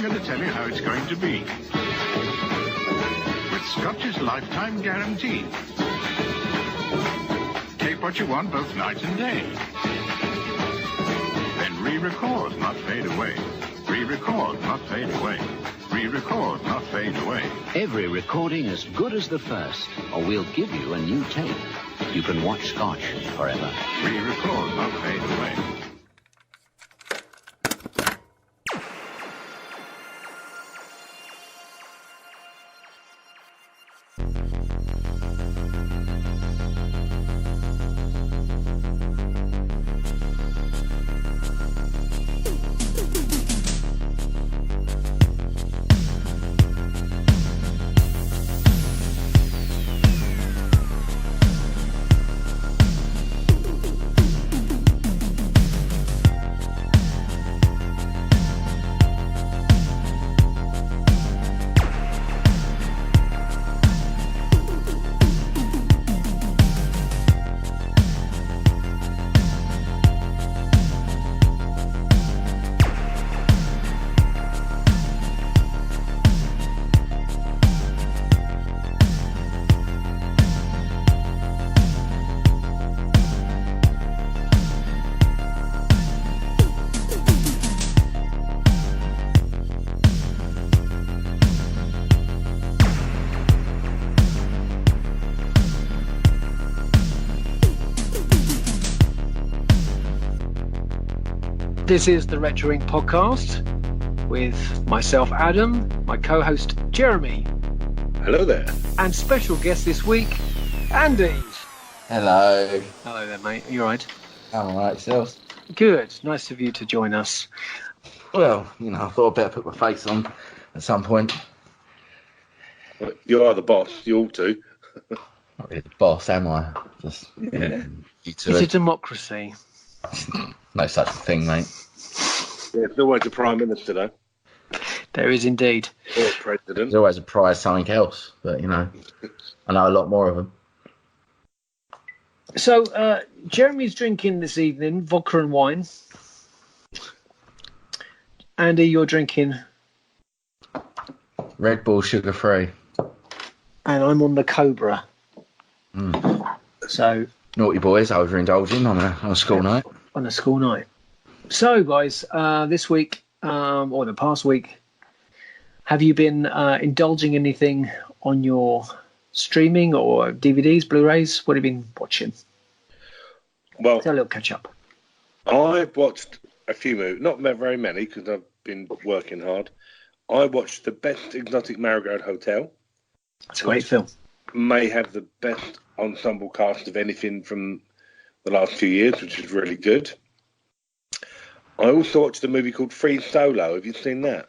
going to tell you how it's going to be. With Scotch's lifetime guarantee. Take what you want both night and day. Then re-record, not fade away. Re-record, not fade away. Re-record, not fade away. Every recording as good as the first, or we'll give you a new tape. You can watch Scotch forever. Re-record, not fade away. This is the Retro Inc. podcast with myself, Adam, my co-host, Jeremy. Hello there. And special guest this week, Andy. Hello. Hello there, mate. You all right? I'm all right, yourself? Good. Nice of you to join us. Well, you know, I thought I'd better put my face on at some point. Well, you are the boss. You ought to. Not really the boss, am I? Just, yeah. You two. It's a democracy. No such thing, mate. Yeah, there's always a prime minister, though. There is indeed. Or a president. There's always a prize something else, but, you know, I know a lot more of them. So, Jeremy's drinking this evening vodka and wine. Andy, you're drinking... Red Bull sugar-free. And I'm on the Cobra. So... Naughty boys, overindulging on a school night. On a school night. So, guys, this week, or the past week, have you been indulging anything on your streaming or DVDs, Blu-rays? What have you been watching? Well, a little catch-up. I've watched a few movies, not very many, because I've been working hard. I watched The Best Exotic Marigold Hotel. It's a great film. May have the best ensemble cast of anything from the last few years, which is really good. I also watched a movie called Free Solo. Have you seen that?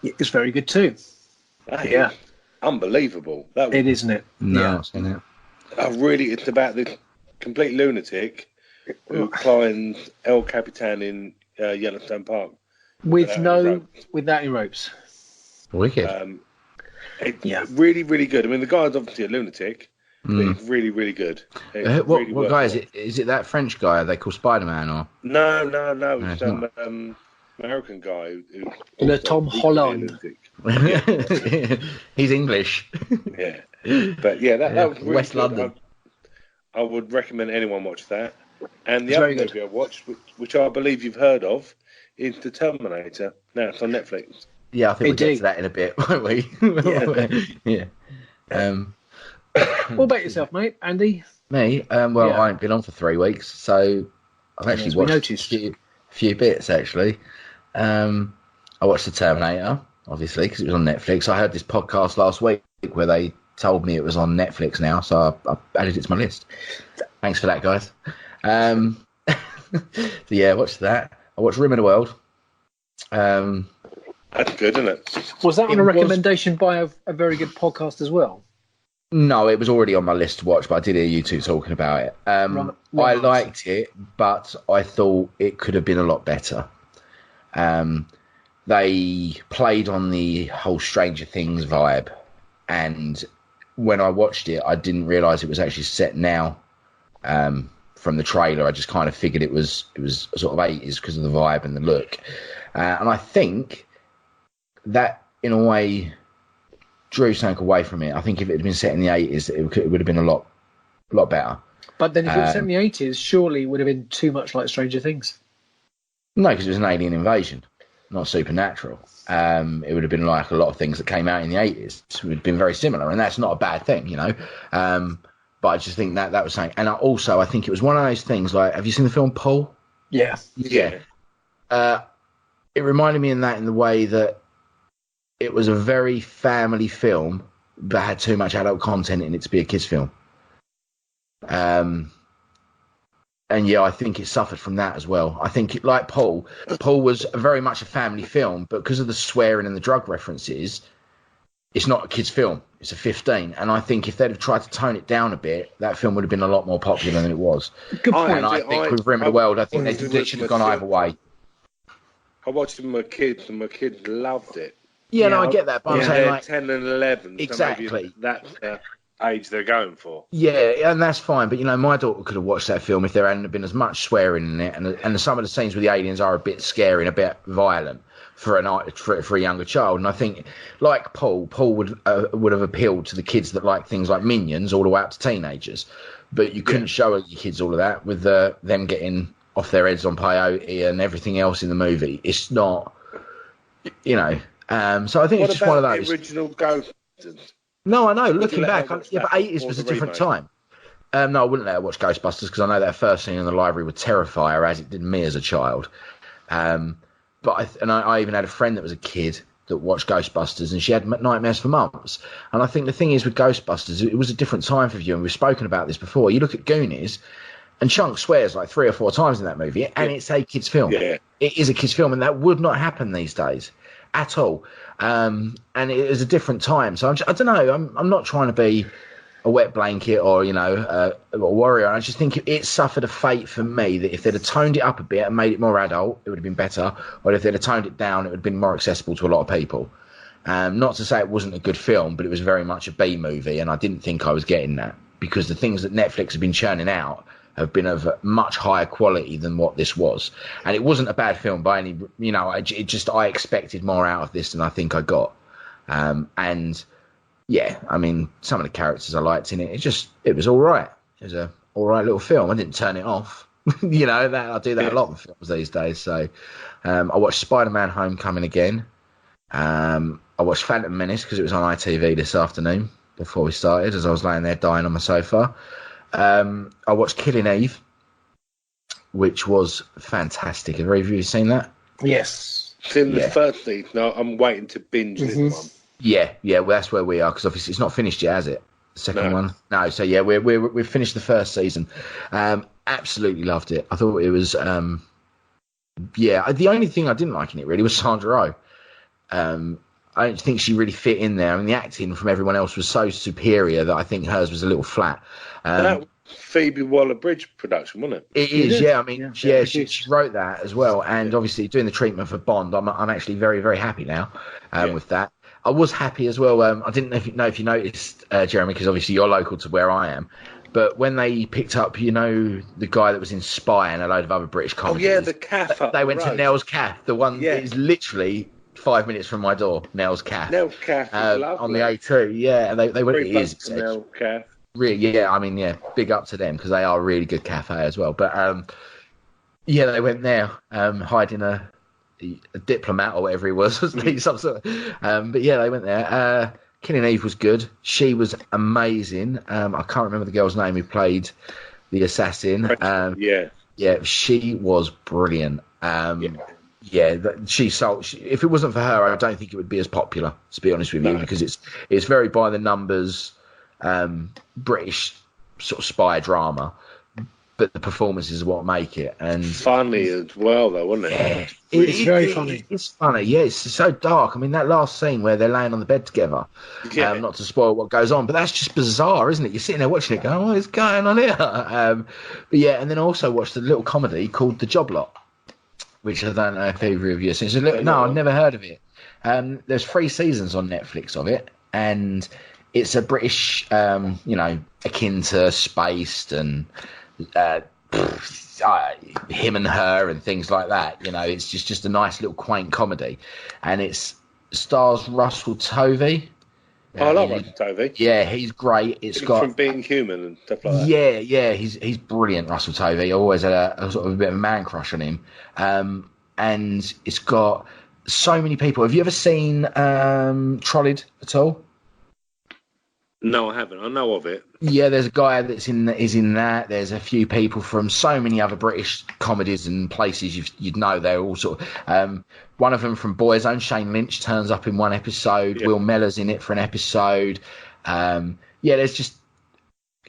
It's very good too. That is unbelievable. It isn't it? No, I've seen it. It's about this complete lunatic who climbs El Capitan in Yellowstone Park. Without any ropes. Wicked. It's really, really good. I mean, the guy's obviously a lunatic, but it's really, really good. What guy is it? Is it that French guy they call Spider-Man? Or No. It's some American guy. Tom Holland. He's English. Yeah. But that was really West good. London. I would recommend anyone watch that. And the other movie I watched, which I believe you've heard of, is The Terminator. Now it's on Netflix. Yeah, I think we'll get to that in a bit, won't we? Yeah. What about yourself, mate? Andy? Me? I ain't been on for 3 weeks, so I've actually watched a few bits, actually. I watched The Terminator, obviously, because it was on Netflix. I heard this podcast last week where they told me it was on Netflix now, so I added it to my list. Thanks for that, guys. So, I watched that. I watched Rim of the World. That's good, isn't it? Was that on a recommendation by a very good podcast as well? No, it was already on my list to watch, but I did hear you two talking about it. I liked it, but I thought it could have been a lot better. They played on the whole Stranger Things vibe, and when I watched it, I didn't realise it was actually set now. From the trailer, I just kind of figured it was sort of 80s because of the vibe and the look. And I think that, in a way, drew something away from it. I think if it had been set in the 80s, it would have been a lot better. But then if it was set in the 80s, surely it would have been too much like Stranger Things. No, because it was an alien invasion, not supernatural. It would have been like a lot of things that came out in the 80s. It would have been very similar, and that's not a bad thing, you know. But I just think that was something. And I think it was one of those things, like, have you seen the film Paul? Yeah. It reminded me in the way that it was a very family film, but had too much adult content in it to be a kids' film. And yeah, I think it suffered from that as well. I think, like Paul was very much a family film, but because of the swearing and the drug references, it's not a kid's film. It's a 15. And I think if they'd have tried to tone it down a bit, that film would have been a lot more popular than it was. Good point. And I think with Rim of the World, I think they should have gone either way. I watched it with my kids, and my kids loved it. Yeah, no, I get that. But I'm saying, like, 10 and 11. Exactly. So maybe that's the age they're going for. Yeah, and that's fine. But, you know, my daughter could have watched that film if there hadn't been as much swearing in it. And some of the scenes with the aliens are a bit scary and a bit violent for a younger child. And I think, like Paul would have appealed to the kids that like things like Minions all the way up to teenagers. But you couldn't show your kids all of that with them getting off their heads on peyote and everything else in the movie. It's not, you know. So I think it's just one of those. The original Ghostbusters? No, I know. Looking back, but 80s was a different time. No, I wouldn't let her watch Ghostbusters because I know that first scene in the library would terrify her, as it did me as a child. But I even had a friend that was a kid that watched Ghostbusters, and she had nightmares for months. And I think the thing is with Ghostbusters, it was a different time for you, and we've spoken about this before. You look at Goonies, and Chunk swears like 3 or 4 times in that movie, and it's a kid's film. Yeah. It is a kid's film, and that would not happen these days at all. And it is a different time. So I don't know. I'm not trying to be a wet blanket or, you know, a warrior. I just think it suffered a fate for me that if they'd have toned it up a bit and made it more adult, it would have been better. Or if they'd have toned it down, it would have been more accessible to a lot of people. Not to say it wasn't a good film, but it was very much a B movie, and I didn't think I was getting that because the things that Netflix have been churning out have been of much higher quality than what this was. And it wasn't a bad film by any, you know, I expected more out of this than I think I got. And yeah, I mean, some of the characters I liked in it, it was all right. It was a all right little film. I didn't turn it off. You know, I do that a lot with films these days. So I watched Spider-Man Homecoming again. I watched Phantom Menace because it was on ITV this afternoon before we started, as I was laying there dying on my sofa. I watched Killing Eve, which was fantastic. Have either of you seen that? Yes. Seen the first season. No, I'm waiting to binge this one. Yeah, well, that's where we are, because obviously it's not finished yet, has it? The second one? No, so yeah, we've finished the first season. Absolutely loved it. I thought it was, the only thing I didn't like in it really was Sandra Oh. I don't think she really fit in there. I mean, the acting from everyone else was so superior that I think hers was a little flat. That was Phoebe Waller-Bridge production, wasn't it? It is, yeah. I mean, she wrote that as well. And obviously doing the treatment for Bond, I'm actually very, very happy now with that. I was happy as well. I didn't know if you noticed, Jeremy, because obviously you're local to where I am. But when they picked up, you know, the guy that was in Spy and a load of other British comedies. Oh, yeah, the cafe. They went to Nell's Cafe, the one that is literally 5 minutes from my door. Nell's Cafe. Nell's Cafe is lovely. On the A2, yeah. They went. It is Nell's Cafe. Really, yeah. I mean, yeah. Big up to them because they are a really good cafe as well. But they went there, hiding a diplomat or whatever he was, wasn't he? Some sort of, but yeah, they went there. Killing Eve was good. She was amazing. I can't remember the girl's name who played the assassin. She was brilliant. She sold. If it wasn't for her, I don't think it would be as popular. To be honest with you, because it's very by the numbers, British sort of spy drama. But the performances are what make it, and funny as well, though, wasn't it? Yeah, it's very funny. It's funny, yeah. It's so dark. I mean, that last scene where they're laying on the bed together. Yeah. Not to spoil what goes on, but that's just bizarre, isn't it? You're sitting there watching it, going, "What is going on here?" But yeah, and then I also watched a little comedy called The Job Lot, which I don't know if either of you have seen. I've never heard of it. There's 3 seasons on Netflix of it, and it's a British, akin to Spaced and. Him and Her and things like that, you know. It's just a nice little quaint comedy, and it's stars Russell Tovey. I love Russell Tovey. Yeah, he's great. It's got from Being Human and stuff like that. Yeah, he's brilliant, Russell Tovey. I always had a sort of a bit of a man crush on him. And it's got so many people. Have you ever seen Trolleyed at all? No, I haven't. I know of it. Yeah, there's a guy is in that. There's a few people from so many other British comedies and places you'd know. They're all sort of. One of them from Boyzone, Shane Lynch, turns up in one episode. Yeah. Will Mellor's in it for an episode. There's just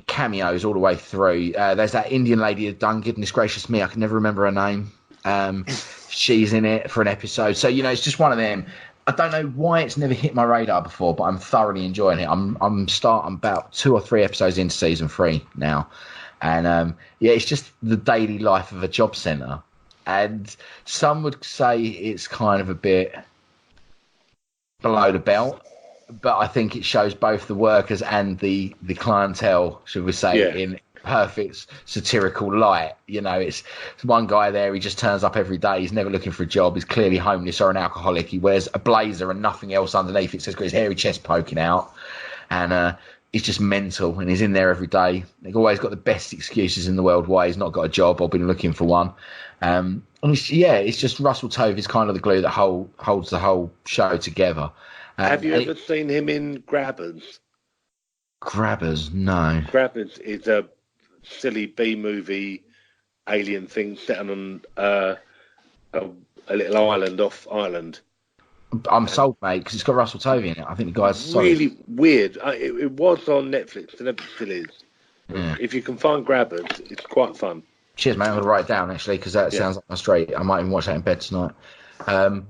cameos all the way through. There's that Indian lady that done Goodness Gracious Me. I can never remember her name. She's in it for an episode. So, it's just one of them. I don't know why it's never hit my radar before, but I'm thoroughly enjoying it. I'm about 2 or 3 episodes into season 3 now. And, it's just the daily life of a job centre. And some would say it's kind of a bit below the belt, but I think it shows both the workers and the clientele, should we say, in perfect satirical light. It's one guy there, he just turns up every day, he's never looking for a job, he's clearly homeless or an alcoholic, he wears a blazer and nothing else underneath it, so he's got his hairy chest poking out, and he's just mental, and he's in there every day. They've always got the best excuses in the world why he's not got a job or been looking for one. And it's just Russell Tovey's kind of the glue that holds the whole show together. Have you ever seen him in Grabbers? Grabbers, no. Grabbers is a silly B-movie alien thing set on a little island off Ireland. I'm sold, mate, because it's got Russell Tovey in it. I think the guy's solid. Really weird. It was on Netflix, and it still is. Yeah. If you can find Grabbers, it's quite fun. Cheers, mate. I'm going to write it down, actually, because that sounds like my straight. I might even watch that in bed tonight. So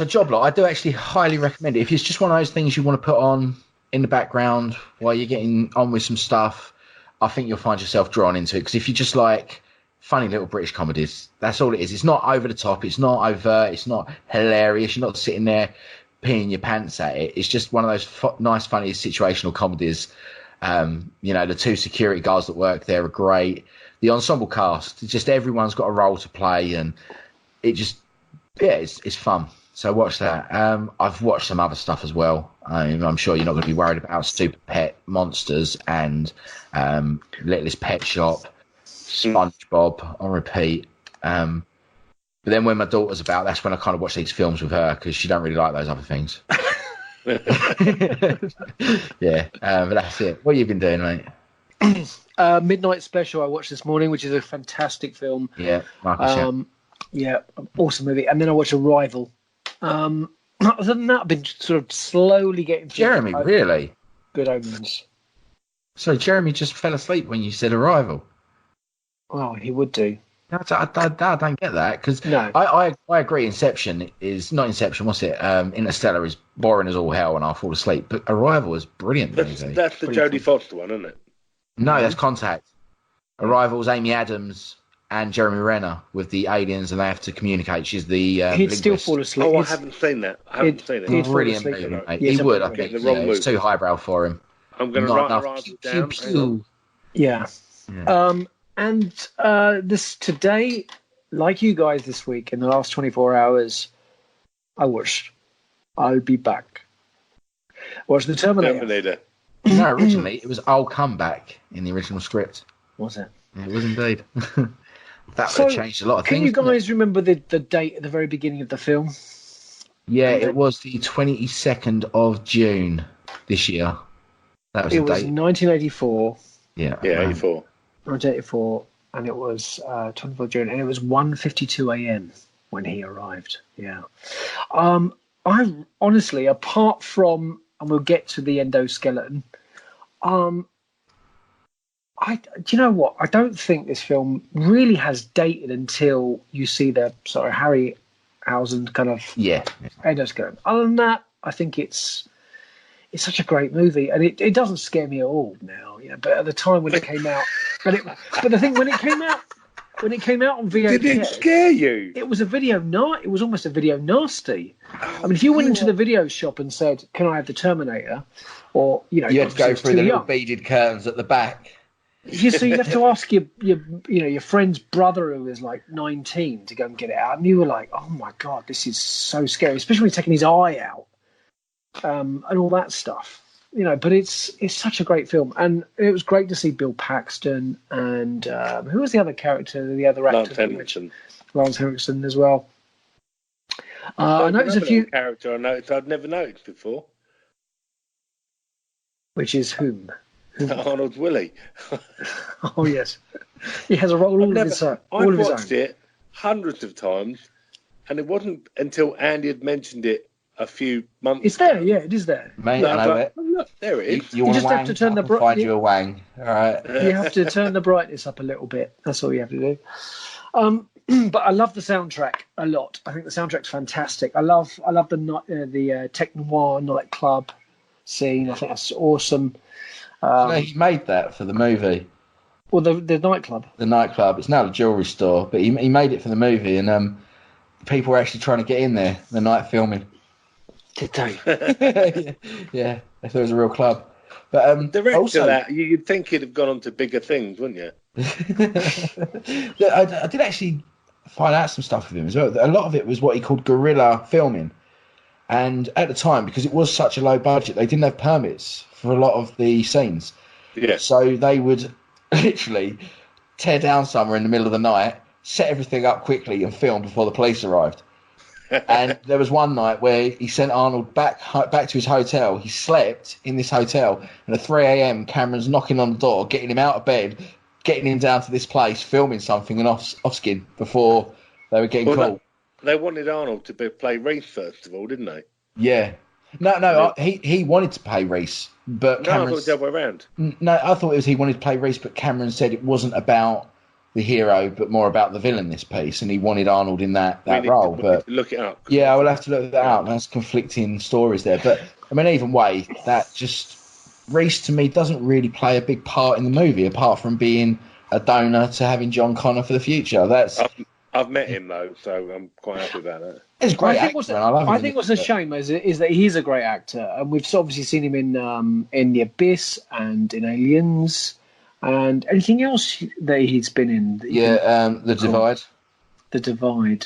Job Lot, I do actually highly recommend it. If it's just one of those things you want to put on in the background while you're getting on with some stuff, I think you'll find yourself drawn into it. Because if you just like funny little British comedies, that's all it is. It's not over the top. It's not overt. It's not hilarious. You're not sitting there peeing your pants at it. It's just one of those nice, funny situational comedies. The 2 security guards that work there are great. The ensemble cast, just everyone's got a role to play, and it just, it's fun. So watch that. I've watched some other stuff as well. I'm sure you're not going to be worried about Super Pet Monsters and Littlest Pet Shop, SpongeBob on repeat. But then when my daughter's about, that's when I kind of watch these films with her, because she don't really like those other things. But that's it. What have you been doing, mate? Midnight Special I watched this morning, which is a fantastic film. Yeah, awesome movie. And then I watched Arrival. Other than that, I've been sort of slowly getting through Jeremy, really? Good Omens. So Jeremy just fell asleep when you said Arrival. Well, he would do. I don't get that, because no. I agree. Inception is not Inception. What's it? Interstellar is boring as all hell, and I'll fall asleep. But Arrival is brilliant. That's the Jodie Foster one, isn't it? No, that's Contact. Arrival's Amy Adams and Jeremy Renner with the aliens, and they have to communicate. She's the he'd linguist. still fall asleep. Oh, I haven't seen that. Brilliant movie, mate. He would. I think it's too highbrow for him. I'm going to write Arrival down. Yeah. And this today, like you guys this week, in the last 24 hours, I watched I'll Be Back. Watched The Terminator. No, originally it was I'll Come Back in the original script. Was it? It was indeed. That would have changed a lot of things. Can you guys remember the date at the very beginning of the film? Yeah, it was the 22nd of June this year. That was the date. It was 1984. Yeah, 84. 1984, and it was 24th June, and it was 1:52 a.m. when he arrived. Yeah. I honestly, apart from, and we'll get to the endoskeleton, do you know what? I don't think this film really has dated until you see the Harryhausen kind of endoskeleton. Other than that, I think it's such a great movie, and it doesn't scare me at all now. But at the time when it came out, but the thing when it came out on VHS, did it scare you? It was it was almost a video nasty. I mean, if you went into the video shop and said, "Can I have the Terminator?" or you had to go through the little beaded curtains at the back. So you have to ask your friend's brother who was like 19 to go and get it out, and you were like, oh my god, this is so scary, especially when he's taking his eye out, and all that stuff. But it's such a great film, and it was great to see Bill Paxton and who was the other character, the other actor? Lance Henriksen as well. I noticed a few character I'd never noticed before. Which is whom? Arnold's Willie. Oh yes, he has a role all of his own. I've watched it hundreds of times, and it wasn't until Andy had mentioned it a few months. It's there, yeah, it is there. Mate, I know it. Look, there it is. You want just a wang? have to turn I can find you a wang. All right. You have to turn the brightness up a little bit. That's all you have to do. But I love the soundtrack a lot. I think the soundtrack's fantastic. I love the Tech Noir nightclub scene. I think that's awesome. He made that for the movie. Well, the nightclub. The nightclub. It's now a jewellery store, but he made it for the movie, and people were actually trying to get in there the night filming. Did they? Yeah, they thought it was a real club. But director that you'd think he'd have gone on to bigger things, wouldn't you? I did actually find out some stuff with him as well. A lot of it was what he called guerrilla filming, and at the time, because it was such a low budget, they didn't have permits for a lot of the scenes. Yeah. So they would literally tear down somewhere in the middle of the night, set everything up quickly, and film before the police arrived. And there was one night where he sent Arnold back to his hotel. He slept in this hotel, and at 3 a.m. Cameron's knocking on the door, getting him out of bed, getting him down to this place, filming something in off-skin before they were getting caught. They wanted Arnold to play Reese first of all, didn't they? Yeah. No, he wanted to play Reese, but Cameron... No, I thought it was the other way around. No, I thought it was he wanted to play Reese, but Cameron said it wasn't about the hero, but more about the villain, this piece, and he wanted Arnold in that role. But look it up. Yeah, I will have to look that up. There's conflicting stories there. But, I mean, either way, that just... Reese, to me, doesn't really play a big part in the movie, apart from being a donor to having John Connor for the future. I've met him, though, so I'm quite happy about that. He's a great actor, and I love him. I think what's a shame is that he's a great actor, and we've obviously seen him in The Abyss and in Aliens, and anything else that he's been in. The Divide. The Divide.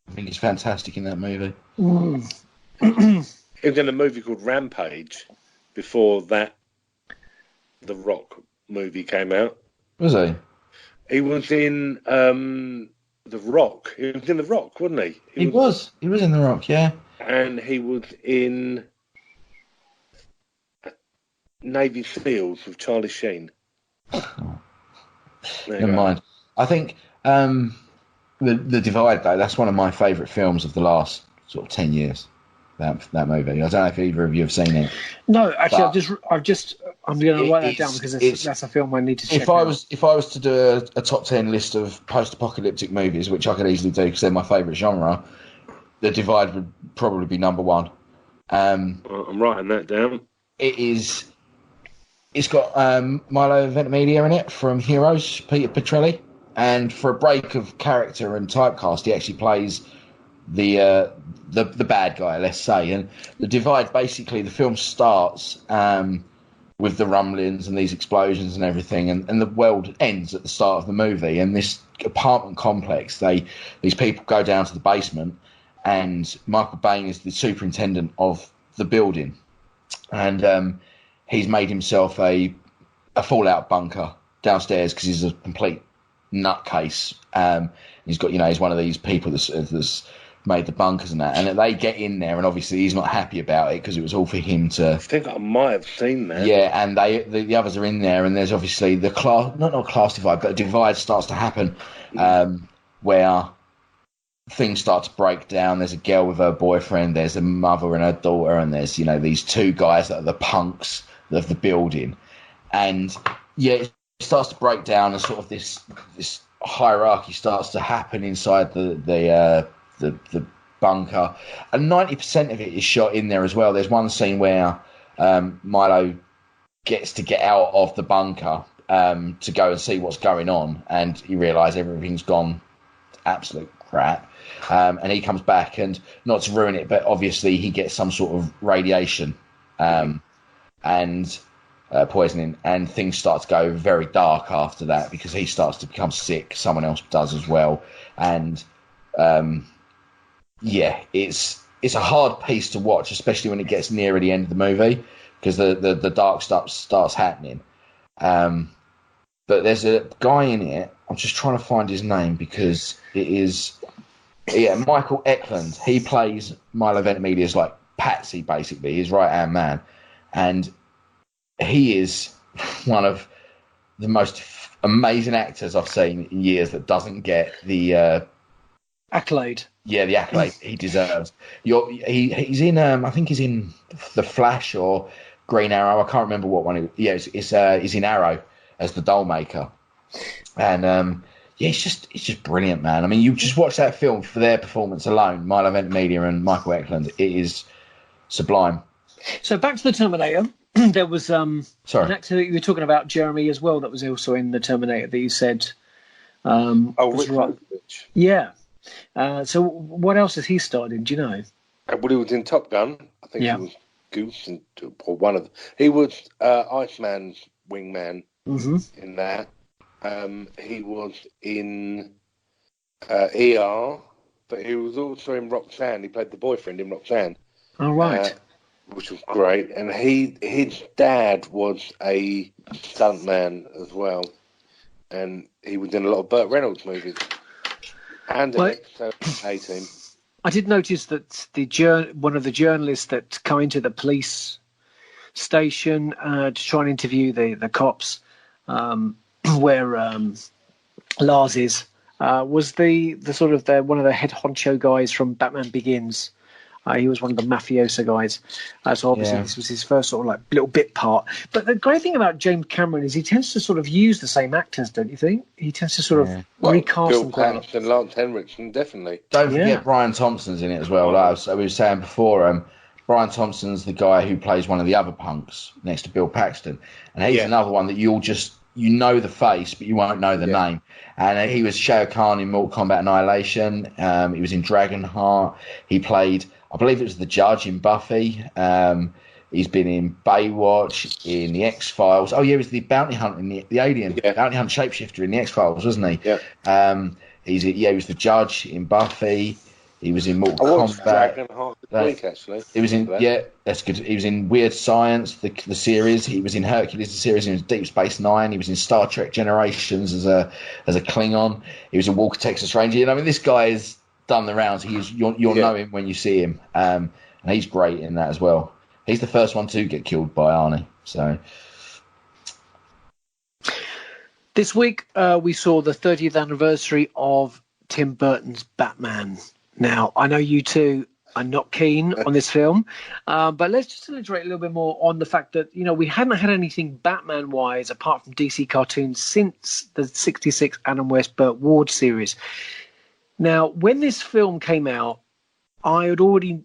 I think he's fantastic in that movie. He was in a movie called Rampage before that The Rock movie came out. Was he? He was in The Rock. He was in The Rock, wasn't he? He was in The Rock, yeah. And he was in Navy SEALs with Charlie Sheen. Never mind. I think the Divide, though, that's one of my favourite films of the last sort of 10 years. That movie. I don't know if either of you have seen it. No, actually, I'm going to write that down because that's a film I need to check out. If I was to do a top 10 list of post-apocalyptic movies, which I could easily do because they're my favourite genre, The Divide would probably be number one. I'm writing that down. It's got Milo Ventimiglia in it from Heroes, Peter Petrelli, and for a break of character and typecast, he actually plays the bad guy, let's say. And The Divide, basically, the film starts with the rumblings and these explosions and everything, and the world ends at the start of the movie. And this apartment complex, these people go down to the basement, and Michael Bain is the superintendent of the building, and he's made himself a fallout bunker downstairs because he's a complete nutcase. He's got, he's one of these people that's made the bunkers and that, and they get in there, and obviously he's not happy about it because it was all for him to... I think I might have seen that. Yeah, and the others are in there, and there's obviously the class, not class divide, but a divide starts to happen where things start to break down. There's a girl with her boyfriend, there's a mother and her daughter, and there's these two guys that are the punks of the building, and it starts to break down, and sort of this hierarchy starts to happen inside the bunker, and 90% of it is shot in there as well. There's one scene where Milo gets to get out of the bunker to go and see what's going on, and he realises everything's gone absolute crap, and he comes back, and not to ruin it, but obviously he gets some sort of radiation, and poisoning, and things start to go very dark after that because he starts to become sick. Someone else does as well, and it's a hard piece to watch, especially when it gets nearer the end of the movie because the dark stuff starts happening. But there's a guy in it. I'm just trying to find his name because it is Michael Eklund. He plays Milo Ventimiglia's like patsy, basically, his right-hand man. And he is one of the most amazing actors I've seen in years that doesn't get the accolade. Yeah, the accolade he deserves. He's in, I think he's in The Flash or Green Arrow. I can't remember what one. He's in Arrow as the doll maker. And it's just brilliant, man. I mean, you just watch that film for their performance alone, Milo Ventimiglia and Michael Eklund. It is sublime. So back to the Terminator. There was an actor that you were talking about, Jeremy, as well, that was also in the Terminator that you said. Rick right. Yeah. So what else has he starred in? Do you know? Well, he was in Top Gun. I think he was Goose or one of them. He was Iceman's wingman in that. He was in ER, but he was also in Roxanne. He played the boyfriend in Roxanne. Oh, right. Which was great. And his dad was a stuntman as well. And he was in a lot of Burt Reynolds movies. And an A-Team. I did notice that one of the journalists that come into the police station to try and interview the cops, where Lars is, was the sort of one of the head honcho guys from Batman Begins. He was one of the mafioso guys. So obviously this was his first sort of like little bit part. But the great thing about James Cameron is he tends to sort of use the same actors, don't you think? He tends to sort of recast Bill them quite a lot. Paxton, Lance Henriksen, definitely. Don't forget Brian Thompson's in it as well. Like we were saying before, Brian Thompson's the guy who plays one of the other punks next to Bill Paxton. And he's another one that you'll just... You know the face, but you won't know the name. And he was Shao Kahn in Mortal Kombat Annihilation. He was in Dragonheart. He played... I believe it was the judge in Buffy. He's been in Baywatch, in the X-Files. Oh, yeah, he was the bounty hunter in the alien, bounty hunter shapeshifter in the X-Files, wasn't he? Yeah. He was the judge in Buffy. He was in Mortal Kombat. Dragonheart this week, actually. He was in, that's good. He was in Weird Science, the series. He was in Hercules, the series. He was in Deep Space Nine. He was in Star Trek Generations as a Klingon. He was in Walker, Texas Ranger. You know, I mean, this guy has done the rounds. You'll know him when you see him, and he's great in that as well. He's the first one to get killed by Arnie. So this week we saw the 30th anniversary of Tim Burton's Batman. Now I know you two are not keen on this film, but let's just elaborate a little bit more on the fact that we hadn't had anything Batman-wise apart from DC cartoons since the '66 Adam West Burt Ward series. Now, when this film came out, I had already,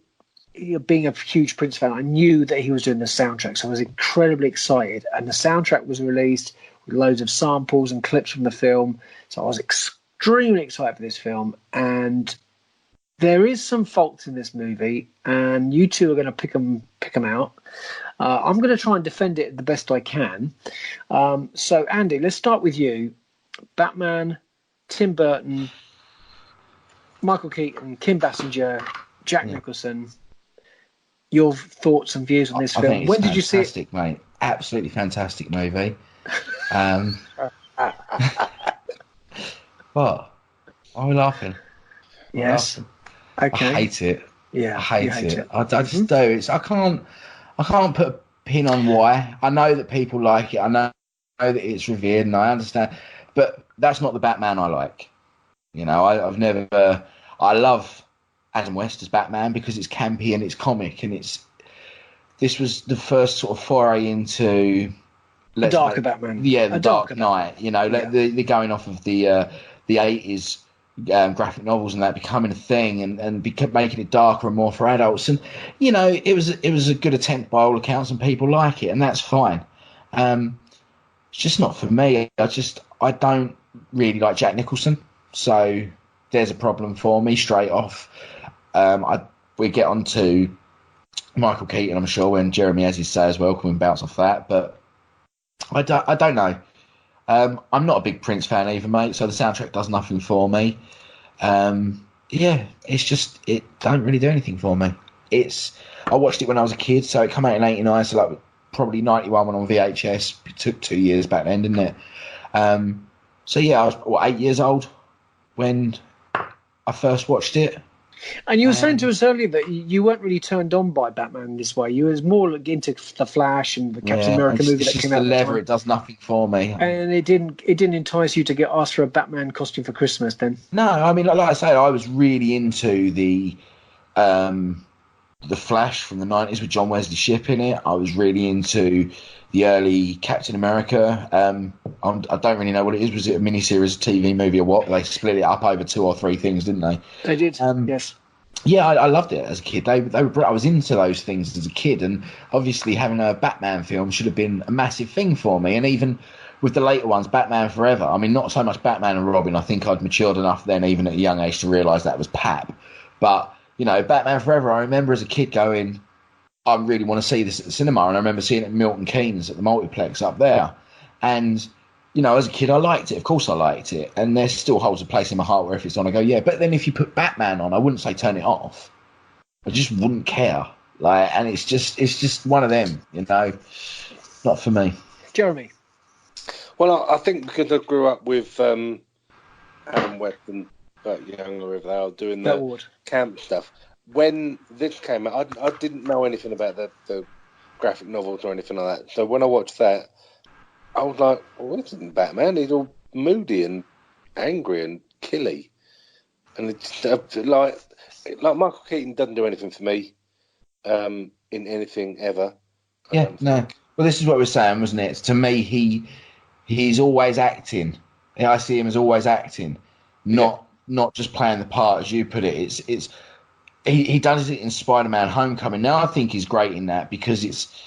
being a huge Prince fan, I knew that he was doing the soundtrack, so I was incredibly excited. And the soundtrack was released with loads of samples and clips from the film, so I was extremely excited for this film. And there is some faults in this movie, and you two are going to pick them out. I'm going to try and defend it the best I can. So, Andy, let's start with you. Batman, Tim Burton, Michael Keaton, Kim Basinger, Jack Nicholson. Your thoughts and views on this film? When did you see it? Fantastic, mate. Absolutely fantastic movie. What? Are we laughing? Yes. Okay. I hate it. Yeah. I hate it. I just do. I can't put a pin on why. I know that people like it. I know that it's revered, and I understand. But that's not the Batman I like. I've never... I love Adam West as Batman because it's campy and it's comic, and this was the first sort of foray into... The darker Batman. Yeah, the Dark Knight. They're going off of the 80s graphic novels and that becoming a thing and making it darker and more for adults. And, it was a good attempt by all accounts and people like it, and that's fine. It's just not for me. I don't really like Jack Nicholson. So there's a problem for me straight off. We get on to Michael Keaton, I'm sure, when Jeremy has his say as well, can we bounce off that? But I don't know. I'm not a big Prince fan either, mate. So the soundtrack does nothing for me. It's just it don't really do anything for me. I watched it when I was a kid, so it came out in '89, so like probably '91 when on VHS. It took 2 years back then, didn't it? So yeah, I was 8 years old when I first watched it. And you were saying to us earlier that you weren't really turned on by Batman this way. You was more into the Flash and the Captain America movie that came out. The leather, it does nothing for me. And it didn't entice you to get asked for a Batman costume for Christmas then? No, I mean, like I say, I was really into the Flash from the 90s with John Wesley Shipp in it. I was really into the early Captain America. I don't really know what it is. Was it a miniseries, a TV movie, or what? They split it up over 2 or 3 things, didn't they? They did, yes. Yeah, I loved it as a kid. I was into those things as a kid, and obviously having a Batman film should have been a massive thing for me. And even with the later ones, Batman Forever, I mean, not so much Batman and Robin. I think I'd matured enough then, even at a young age, to realise that was pap. But, you know, Batman Forever, I remember as a kid going, I really want to see this at the cinema. And I remember seeing it at Milton Keynes at the multiplex up there. And, you know, as a kid, I liked it. Of course I liked it. And there still holds a place in my heart where if it's on, I go, yeah. But then if you put Batman on, I wouldn't say turn it off. I just wouldn't care. And it's just one of them, you know, not for me. Jeremy? Well, I think because I grew up with Adam West and Burt Young, or whatever they are, doing the camp stuff. When this came out, I didn't know anything about the graphic novels or anything like that. So when I watched that, I was like, well, this isn't Batman. He's all moody and angry and killy. And it's like Michael Keaton doesn't do anything for me in anything ever. Yeah, no. Well, this is what we're saying, wasn't it? To me, he's always acting. I see him as always acting, not just playing the part, as you put it. He does it in Spider-Man Homecoming. Now I think he's great in that because it's,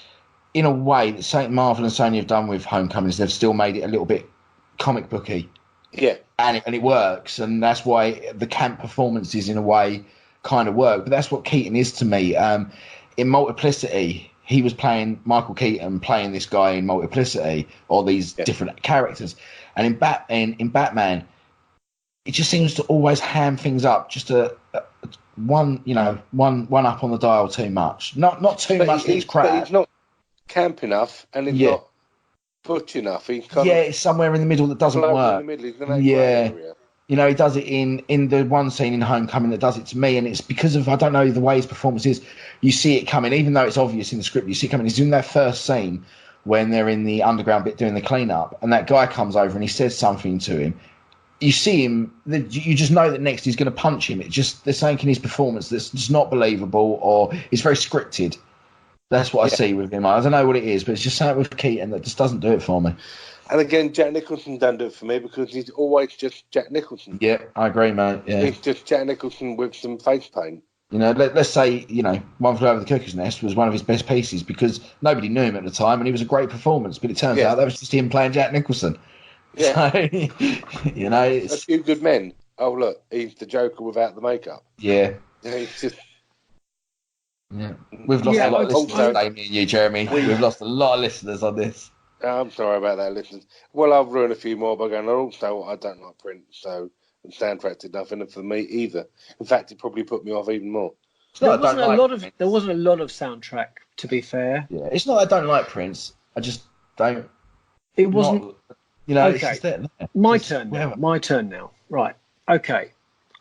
in a way, that St. Marvel and Sony have done with Homecoming is they've still made it a little bit comic booky. Yeah. And it works, and that's why the camp performances, in a way, kind of work. But that's what Keaton is to me. In Multiplicity, he was playing Michael Keaton, playing this guy in Multiplicity, or these different characters. And in Batman, it just seems to always ham things up, just one up on the dial too much. Not too much. He's crap. But he's not camp enough, and he's not butch enough. He's it's somewhere in the middle that doesn't work. In the middle, he's in that grey area. You know, he does it in the one scene in Homecoming that does it to me, and it's because of, I don't know, the way his performance is. You see it coming, even though it's obvious in the script. You see it coming. He's in that first scene when they're in the underground bit doing the cleanup, and that guy comes over and he says something to him. You see him, you just know that next he's going to punch him. There's something in his performance that's just not believable, or it's very scripted. That's what I see with him. I don't know what it is, but it's just something with Keaton that just doesn't do it for me. And again, Jack Nicholson doesn't do it for me because he's always just Jack Nicholson. Yeah, I agree, mate. Yeah. He's just Jack Nicholson with some face paint. You know, let's say, you know, One Flew Over the Cuckoo's Nest was one of his best pieces because nobody knew him at the time, and he was a great performance. But it turns out that was just him playing Jack Nicholson. Yeah. So, you know, it's A Few Good Men. Oh, look, he's the Joker without the makeup. Yeah. He's just... Yeah. We've lost a lot of listeners today, me and you, Jeremy. We've lost a lot of listeners on this. I'm sorry about that, listeners. Well, I've ruined a few more by going, also, I don't like print, so the soundtrack did nothing for me either. In fact, it probably put me off even more. There wasn't a lot of soundtrack, to be fair. Yeah, it's not that I don't like Prince. I just don't. It wasn't. You know, okay. It's just My turn now. Right. Okay.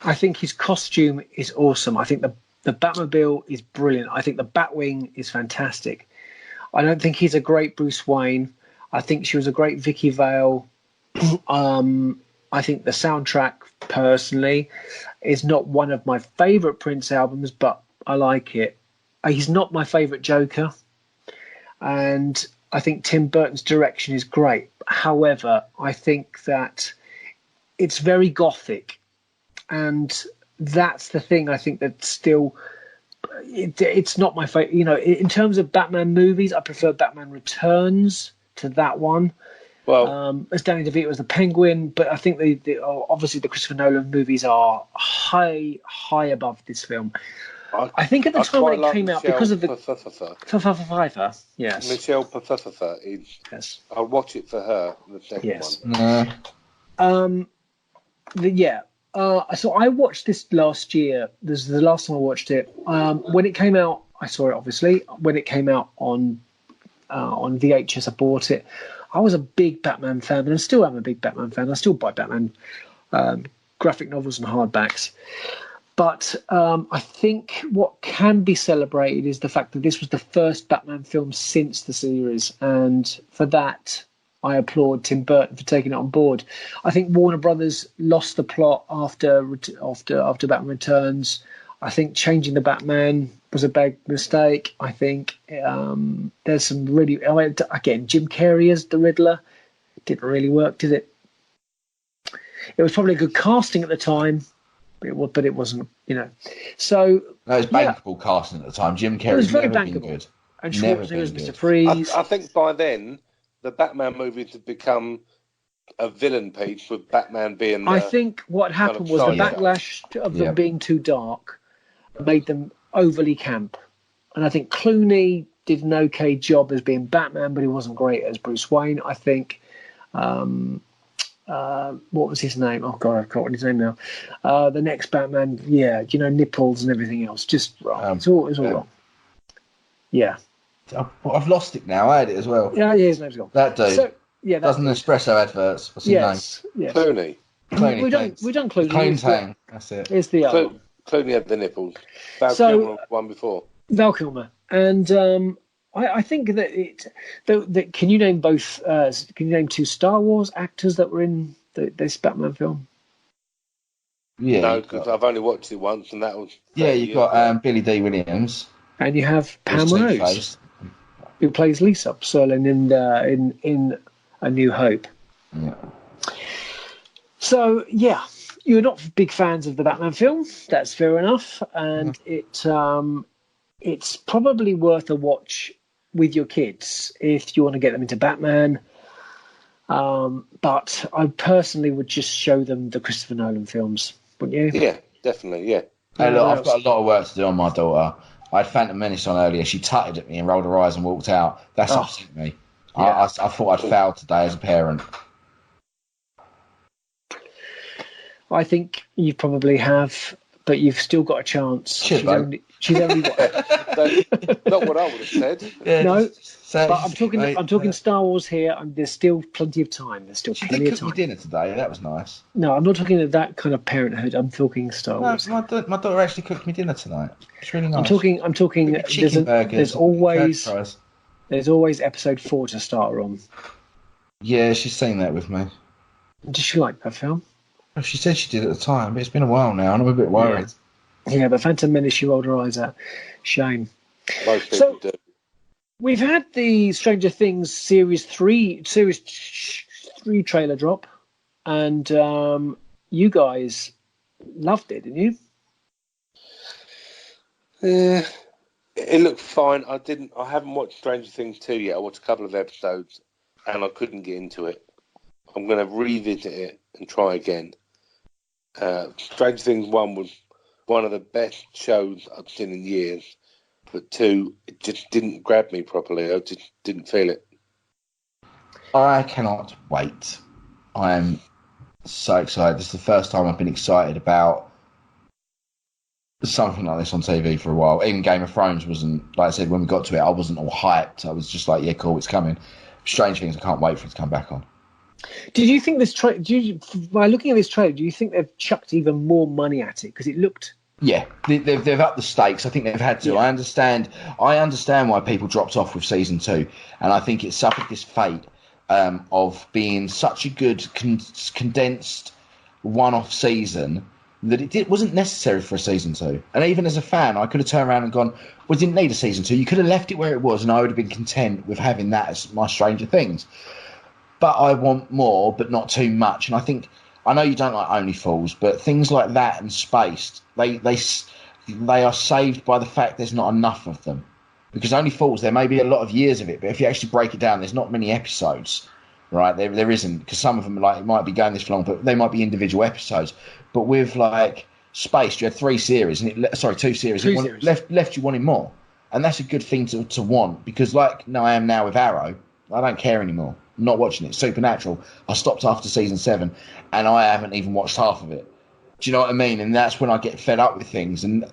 I think his costume is awesome. I think the Batmobile is brilliant. I think the Batwing is fantastic. I don't think he's a great Bruce Wayne. I think she was a great Vicky Vale. I think the soundtrack, personally, is not one of my favourite Prince albums, but I like it. He's not my favourite Joker. And I think Tim Burton's direction is great. However, I think that it's very gothic. And that's the thing I think that still... It's not my favourite. You know, in terms of Batman movies, I prefer Batman Returns to that one. Well, as Danny DeVito as the Penguin, but I think obviously the Christopher Nolan movies are high above this film. I think at the time when it came out, because of the Pfeiffer, yes, Michelle Pfeiffer is. Yes, I'll watch it for her. The second one. So I watched this last year. This is the last time I watched it. When it came out, I saw it obviously. When it came out on VHS, I bought it. I was a big Batman fan, and I still am a big Batman fan. I still buy Batman graphic novels and hardbacks. But I think what can be celebrated is the fact that this was the first Batman film since the series, and for that, I applaud Tim Burton for taking it on board. I think Warner Brothers lost the plot after Batman Returns. I think changing the Batman was a big mistake. I think there's some really... again, Jim Carrey as the Riddler didn't really work, did it? It was probably a good casting at the time, but it wasn't, So... No, it was bankable casting at the time. Jim Carrey was very bankable. Been good. And Schwarzenegger was Mr. Freeze. I think by then, the Batman movies had become a villain piece, with Batman being... I think what happened was the backlash of them being too dark made them overly camp. And I think Clooney did an okay job as being Batman, but he wasn't great as Bruce Wayne. I think... what was his name? Oh, God, I've forgotten his name now. The next Batman, nipples and everything else. Just wrong. It's all wrong. Yeah. I've lost it now. I had it as well. Yeah, his name's gone. That dude. So, doesn't Espresso adverts. What's his name? Yes. Clooney. We don't Clooney. Clone That's it. It's the other one. Clooney had the nipples. Val Kilmer one before. Val Kilmer. And I think that can you name both? Can you name two Star Wars actors that were in this Batman film? Yeah. No, because I've only watched it once, and that was... Yeah, you've got Billy D. Williams. And you have Pam Rose, who plays Lisa Serling in A New Hope. Yeah. So, you're not big fans of the Batman film. That's fair enough. And it's probably worth a watch with your kids if you want to get them into Batman. But I personally would just show them the Christopher Nolan films, wouldn't you? Yeah, definitely, yeah. Hey, look, I've got a lot of work to do on my daughter. I had Phantom Menace on earlier. She tutted at me and rolled her eyes and walked out. That's upset me. Yeah. I thought I'd failed today as a parent. I think you probably have, but you've still got a chance. She's only not what I would have said. Yeah, no, but I'm talking Star Wars here, and there's still plenty of time. There's still plenty of time. You dinner today. That was nice. No, I'm not talking of that kind of parenthood. I'm talking Star Wars. My daughter actually cooked me dinner tonight. It's really nice. I'm talking. There's always episode 4 to start her on. Yeah, she's seen that with me. Does she like that film? Well, she said she did at the time, but it's been a while now, and I'm a bit worried. Yeah, but Phantom Menace, she rolled her eyes at. Shame. So we've had the Stranger Things Series 3 trailer drop, and you guys loved it, didn't you? It looked fine. I haven't watched Stranger Things 2 yet. I watched a couple of episodes, and I couldn't get into it. I'm going to revisit it and try again. Stranger Things 1 was one of the best shows I've seen in years, but 2, it just didn't grab me properly. I just didn't feel it. I cannot wait. I am so excited. This is the first time I've been excited about something like this on TV for a while. Even Game of Thrones wasn't, like I said, when we got to it, I wasn't all hyped. I was just like, yeah, cool, it's coming. Stranger Things, I can't wait for it to come back on. Did you think this by looking at this trailer, do you think they've chucked even more money at it? Because it looked... Yeah, they've upped the stakes. I think they've had to. Yeah. I understand why people dropped off with season 2, and I think it suffered this fate of being such a good condensed one-off season that it wasn't necessary for a season 2. And even as a fan, I could have turned around and gone, well, didn't need a season 2. You could have left it where it was, and I would have been content with having that as my Stranger Things. But I want more, but not too much. And I know you don't like Only Fools, but things like that and Spaced, they are saved by the fact there's not enough of them. Because Only Fools, there may be a lot of years of it, but if you actually break it down, there's not many episodes, right? There isn't, because some of them might be going this long, but they might be individual episodes. But with spaced. You had 3 series, and two series. Left you wanting more, and that's a good thing to want, because I am now with Arrow, I don't care anymore. I'm not watching it. Supernatural, I stopped after season 7, and I haven't even watched half of it. Do you know what I mean? And that's when I get fed up with things. And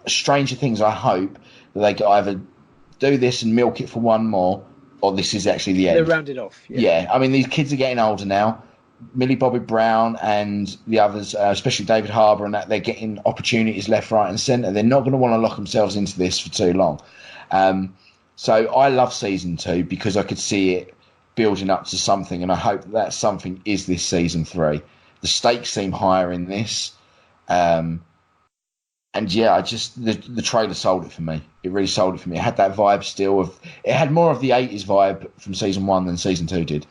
Stranger Things, I hope that they either do this and milk it for one more, or this is actually the end. They're rounded off. Yeah. I mean, these kids are getting older now. Millie Bobby Brown and the others, especially David Harbour, and that they're getting opportunities left, right, and centre. They're not going to want to lock themselves into this for too long. So I love season 2 because I could see it building up to something, and I hope that something is this season 3. The stakes seem higher in this. And yeah, the trailer sold it for me. It really sold it for me. It had that vibe still it had more of the 80s vibe from season 1 than season 2 did.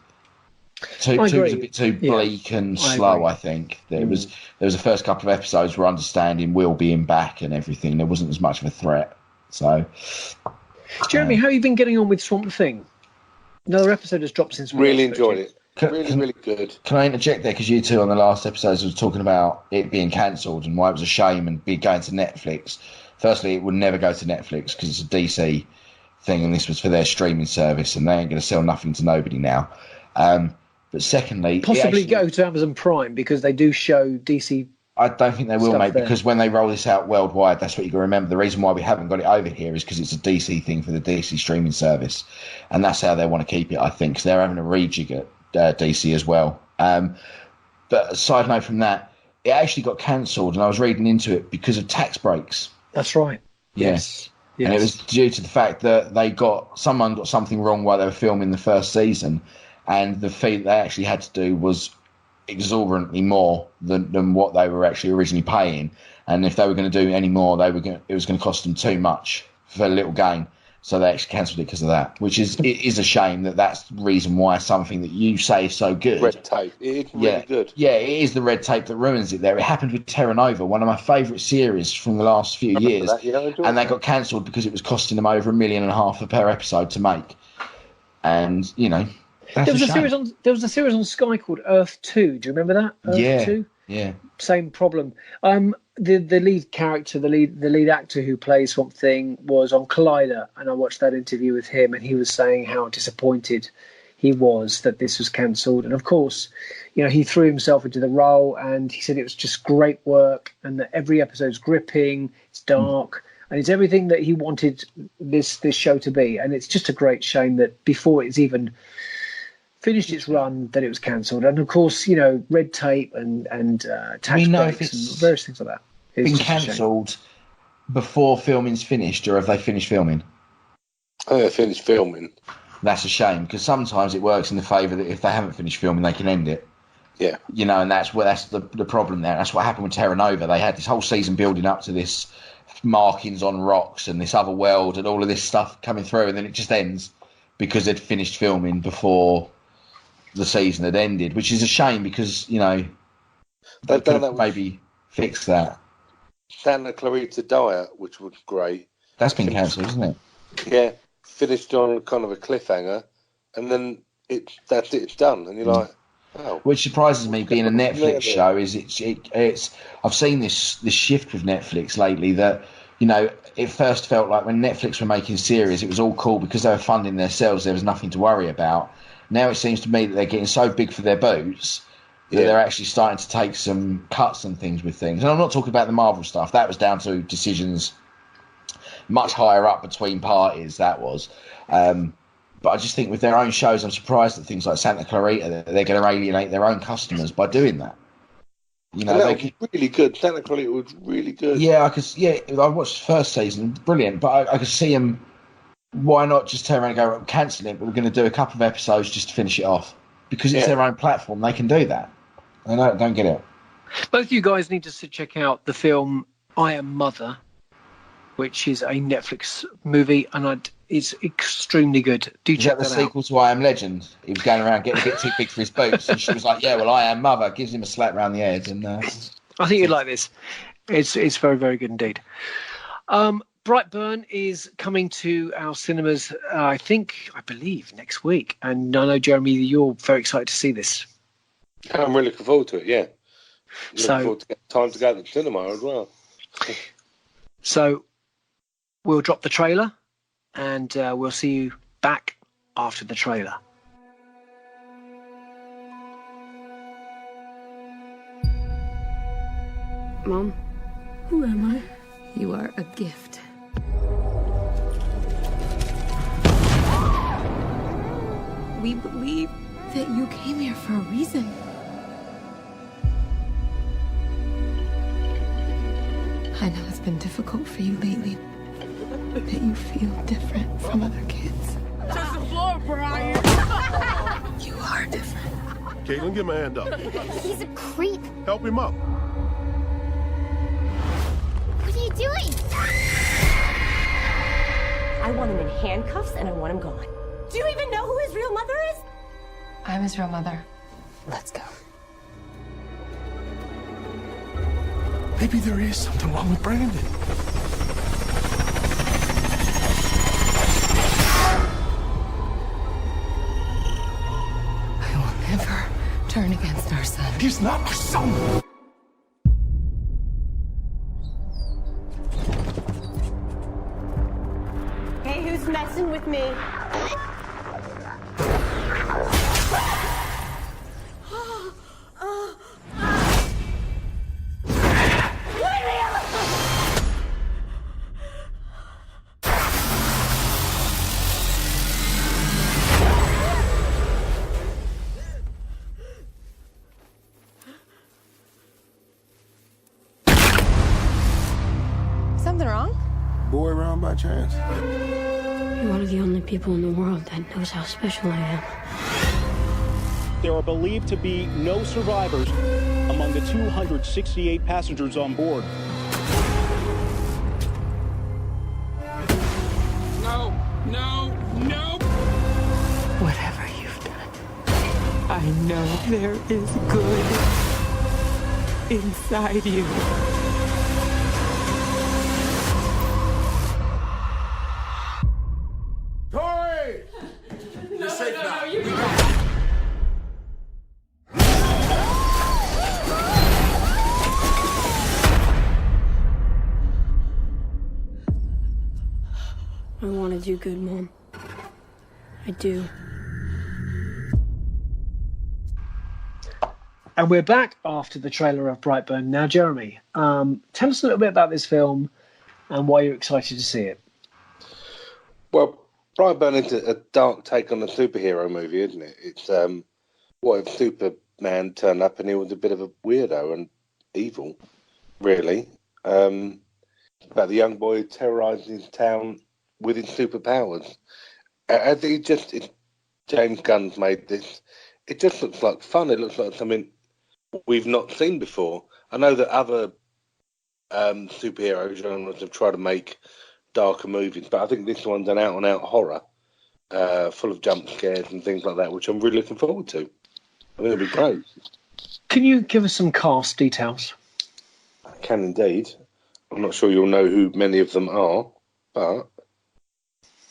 2 was a bit too bleak and slow, I think. There was the first couple of episodes where understanding Will being back and everything. There wasn't as much of a threat. So, Jeremy, how have you been getting on with Swamp Thing? Another episode has dropped since we really enjoyed it. Really good. Can I interject there? Because you two on the last episodes was talking about it being cancelled and why it was a shame and going to Netflix. Firstly, it would never go to Netflix because it's a DC thing, and this was for their streaming service, and they ain't going to sell nothing to nobody now. But secondly, possibly go to Amazon Prime because they do show DC. I don't think they will, mate, because when they roll this out worldwide, that's what you got to remember. The reason why we haven't got it over here is because it's a DC thing for the DC streaming service, and that's how they want to keep it, I think, because they're having a rejig at DC as well. But a side note from that, it actually got cancelled, and I was reading into it because of tax breaks. That's right. Yes. And it was due to the fact that someone got something wrong while they were filming the first season, and the fee that they actually had to do was exorbitantly more than what they were actually originally paying. And if they were going to do any more, it was going to cost them too much for a little gain. So they actually cancelled it because of that, which is a shame. That's the reason why something that you say is so good. Red tape. It's really good. Yeah, it is the red tape that ruins it there. It happened with Terra Nova, one of my favourite series from the last few years. And they got cancelled because it was costing them over $1.5 million per episode to make. And, that's there was a series on Sky called Earth 2. Do you remember that? Earth 2? Yeah. Same problem. The lead character, the lead actor who plays Swamp Thing was on Collider, and I watched that interview with him, and he was saying how disappointed he was that this was cancelled. And of course, he threw himself into the role, and he said it was just great work, and that every episode's gripping, it's dark, and it's everything that he wanted this show to be. And it's just a great shame that before it's even finished its run that it was cancelled. And of course, red tape and tax breaks and various things like that. It's been cancelled before filming's finished, or have they finished filming? Oh, they finished filming. That's a shame, because sometimes it works in the favour that if they haven't finished filming, they can end it. Yeah. And that's the problem there. That's what happened with Terra Nova. They had this whole season building up to this markings on rocks and this other world and all of this stuff coming through, and then it just ends because they'd finished filming before the season had ended, which is a shame because they could have maybe fixed that. Santa Clarita Diet, which was great. That's been cancelled, isn't it? Yeah, finished on kind of a cliffhanger, and then it's done, and you're like, oh. Which surprises me, being a Netflix show, is it's. I've seen this shift with Netflix lately that it first felt like when Netflix were making series, it was all cool because they were funding themselves. There was nothing to worry about. Now it seems to me that they're getting so big for their boots that they're actually starting to take some cuts and things with things. And I'm not talking about the Marvel stuff. That was down to decisions much higher up between parties, that was. But I just think with their own shows, I'm surprised that things like Santa Clarita, they're going to alienate their own customers by doing that. That was really good. Santa Clarita was really good. Yeah, I watched the first season, brilliant. But I could see them. Why not just turn around and go, cancel it, but we're going to do a couple of episodes just to finish it off? Because it's their own platform, they can do that. I don't get it. Both of you guys need to check out the film I Am Mother, which is a Netflix movie, and it's extremely good. Do check that out. Is that the sequel to I Am Legend? He was going around getting a bit too big for his boots, and she was like, I Am Mother, gives him a slap around the head. And I think you'd like this. It's very, very good indeed. Brightburn is coming to our cinemas, I believe, next week. And I know, Jeremy, you're very excited to see this. I'm really looking forward to it, yeah. Looking forward to get time to go to the cinema as well. So we'll drop the trailer, and we'll see you back after the trailer. Mom, who am I? You are a gift. We believe that you came here for a reason. I know it's been difficult for you lately, that you feel different from other kids. Touch the floor, Brian! You are different. Caitlin, get my hand up. He's a creep. Help him up. What are you doing? I want him in handcuffs and I want him gone. Do you even know who his real mother is? I'm his real mother. Let's go. Maybe there is something wrong with Brandon. I will never turn against our son. He's not our son. Hey, who's messing with me? Something wrong? Boy around by chance? You're one of the only people in the world that knows how special I am. There are believed to be no survivors among the 268 passengers on board. No, no, no! Whatever you've done, I know there is good inside you. Tori! You're safe now. We got it. I want to do good, Mom. I do. And we're back after the trailer of Brightburn. Now, Jeremy, tell us a little bit about this film and why you're excited to see it. Well, Brightburn is a dark take on a superhero movie, isn't it? It's what if Superman turned up and he was a bit of a weirdo and evil, really. About the young boy terrorising his town with his superpowers. I think James Gunn's made this. It just looks like fun. It looks like something we've not seen before. I know that other superhero genres have tried to make darker movies, but I think this one's an out-and-out horror, full of jump scares and things like that, which I'm really looking forward to. I think it'll be great. Can you give us some cast details? I can indeed. I'm not sure you'll know who many of them are, but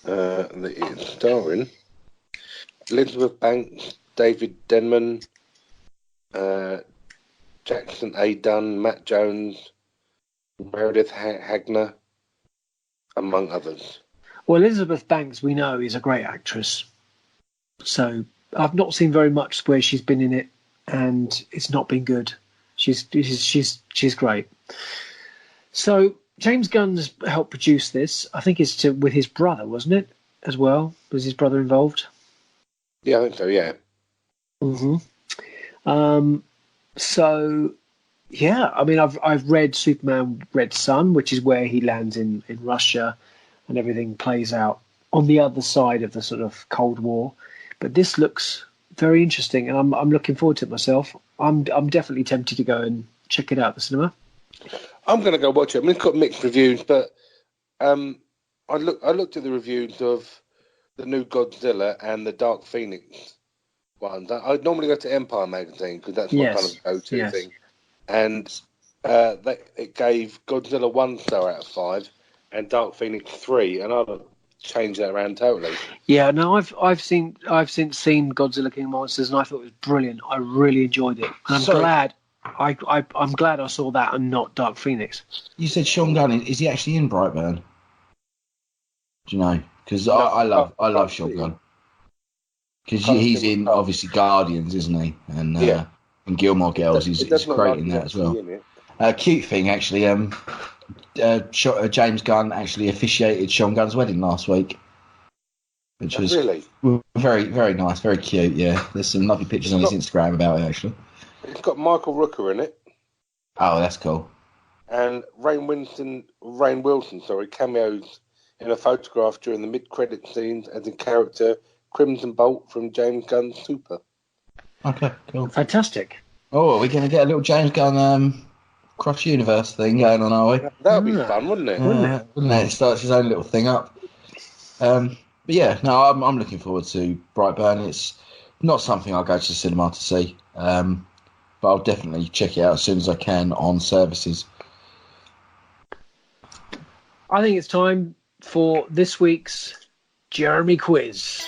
it's starring Elizabeth Banks, David Denman, Jackson A. Dunn, Matt Jones, Meredith Hagner, among others. Well, Elizabeth Banks, we know, is a great actress. So I've not seen very much where she's been in it, and it's not been good. She's great. So James Gunn's helped produce this. I think it's with his brother, wasn't it? As well, was his brother involved? Yeah, I think so. Yeah. So, yeah, I mean, I've read Superman Red Son, which is where he lands in Russia, and everything plays out on the other side of the sort of Cold War. But this looks very interesting, and I'm looking forward to it myself. I'm definitely tempted to go and check it out at the cinema. I'm going to go watch it. I mean, it's got mixed reviews, but I looked at the reviews of the new Godzilla and the Dark Phoenix ones. I'd normally go to Empire magazine because that's my kind of go-to thing. And it gave Godzilla 1 star out of 5 and Dark Phoenix 3, and I've changed that around totally. Yeah, no, I've since seen Godzilla King of Monsters, and I thought it was brilliant. I really enjoyed it, and I'm glad. I'm glad I saw that and not Dark Phoenix. You said Sean Gunn. Is he actually in Brightburn? Do you know? Because I love Sean Gunn. Because he's in obviously Guardians, isn't he? And and Gilmore Girls. He's great in that as well. Cute thing actually. James Gunn actually officiated Sean Gunn's wedding last week, which was very, very nice, very cute. Yeah, there's some lovely pictures on his Instagram about it actually. It's got Michael Rooker in it. Oh, that's cool. And Rainn Wilson, cameos in a photograph during the mid-credit scenes as a character Crimson Bolt from James Gunn's Super. Okay, cool. Fantastic. Oh, are we going to get a little James Gunn cross-universe thing going on, are we? That would be fun, wouldn't it? Wouldn't it? It starts his own little thing up. But yeah, no, I'm looking forward to Brightburn. It's not something I'll go to the cinema to see. But I'll definitely check it out as soon as I can on services. I think it's time for this week's Jeremy quiz.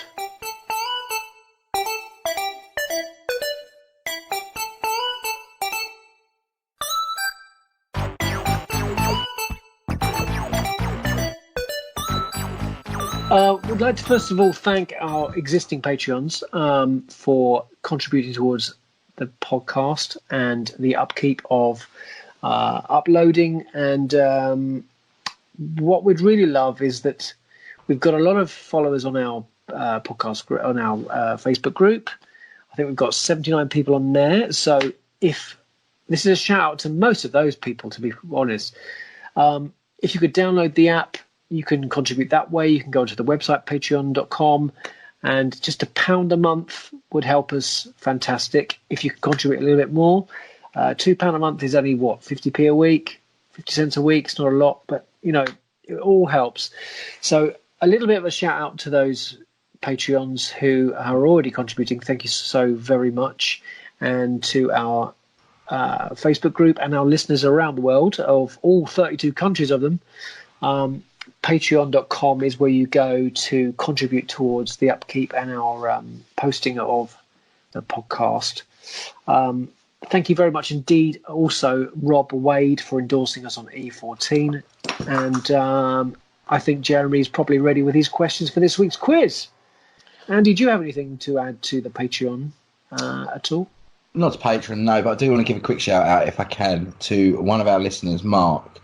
We'd like to first of all thank our existing Patreons for contributing towards the podcast and the upkeep of uploading. And what we'd really love is that we've got a lot of followers on our podcast group, on our Facebook group. I think we've got 79 people on there. So if this is a shout out to most of those people, to be honest, if you could download the app, you can contribute that way. You can go to the website, patreon.com, and just £1 a month would help us. Fantastic. If you could contribute a little bit more, £2 a month is only, 50p a week, 50 cents a week. It's not a lot, but, it all helps. So a little bit of a shout out to those Patreons who are already contributing. Thank you so very much. And to our Facebook group and our listeners around the world, of all 32 countries of them, patreon.com is where you go to contribute towards the upkeep and our posting of the podcast. Thank you very much indeed. Also, Rob Wade for endorsing us on E14. And I think Jeremy's probably ready with his questions for this week's quiz. Andy, do you have anything to add to the Patreon at all? Not to Patreon, no, but I do want to give a quick shout out, if I can, to one of our listeners, Mark,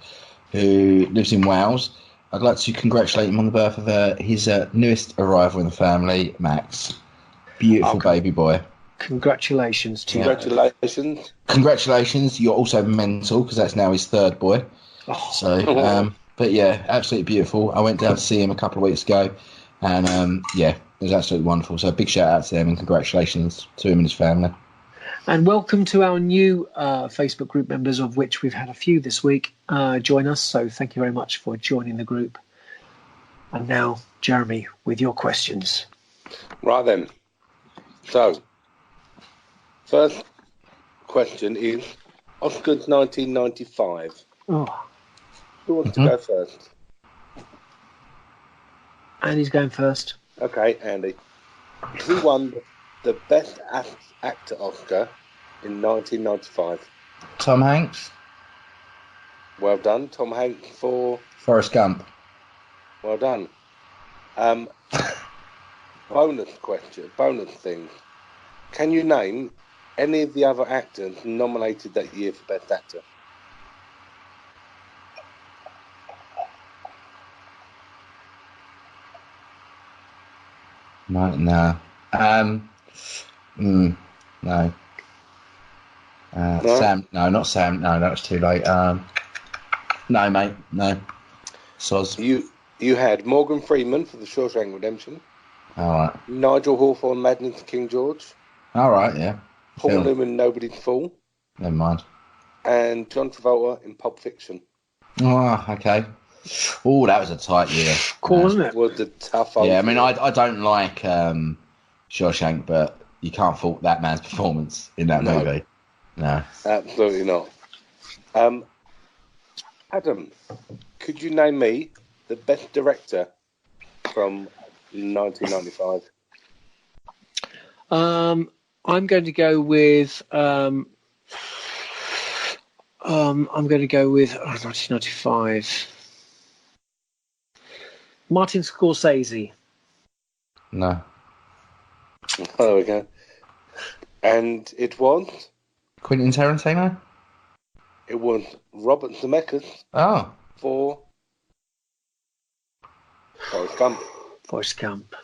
who lives in Wales. I'd like to congratulate him on the birth of his newest arrival in the family, Max. Beautiful baby boy. Congratulations to you. Congratulations. You're also mental, because that's now his third boy. But yeah, absolutely beautiful. I went down to see him a couple of weeks ago, and it was absolutely wonderful. So big shout out to them and congratulations to him and his family. And welcome to our new Facebook group members, of which we've had a few this week join us. So thank you very much for joining the group. And now, Jeremy, with your questions. Right then. So, first question is Oscars 1995. Oh. Who wants to go first? Andy's going first. Okay, Andy. Who won the Best Actor Oscar in 1995? Tom Hanks. Well done. Tom Hanks for... Forrest Gump. Well done. Bonus question, bonus thing. Can you name any of the other actors nominated that year for Best Actor? No. No. No. Sam. No, not Sam. No, that was too late. No, mate. No. Soz. You had Morgan Freeman for The Shawshank Redemption. All right. Nigel Hawthorne, Madness of King George. All right, yeah. Paul Newman, Nobody's Fool. Never mind. And John Travolta in Pulp Fiction. Oh, okay. Oh, that was a tight year. Cool, wasn't it? It was a tough old year. I mean, I don't like Shawshank, but you can't fault that man's performance in that movie. No. Absolutely not. Adam, could you name me the best director from 1995? I'm going to go with I'm going to go with 1995. Martin Scorsese. No. Oh, there we go. And it was? Quentin Tarantino? It was Robert Zemeckis. Oh. For Forrest Gump. Forrest Gump.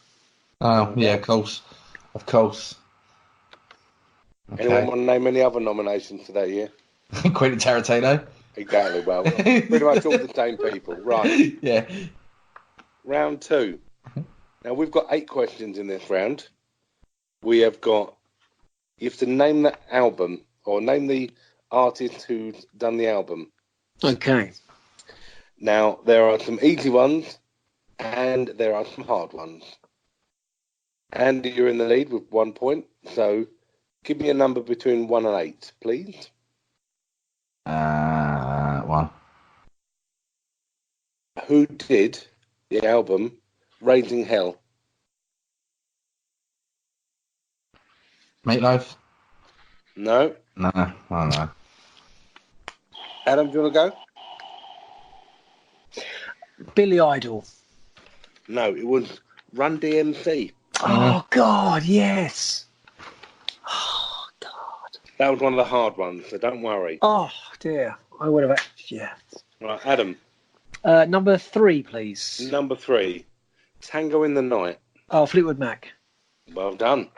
Oh, yeah, of course. Of course. Okay. Anyone want to name any other nominations for that year? Quentin Tarantino? Exactly, well, pretty much all the same people. Right. Yeah. Round 2. Now, we've got 8 questions in this round. We have got... You have to name the album, or name the artist who's done the album. Okay. Now, there are some easy ones, and there are some hard ones. Andy, you're in the lead with 1 point, so give me a number between 1 and 8, please. 1. Who did the album Raising Hell? Meatloaf? No. No, I don't know. Adam, do you want to go? Billy Idol. No, it was Run DMC. Oh, God, yes. Oh, God. That was one of the hard ones, so don't worry. Oh, dear. I would have... Yeah. Right, Adam. Number 3, please. Number 3. Tango in the Night. Oh, Fleetwood Mac. Well done.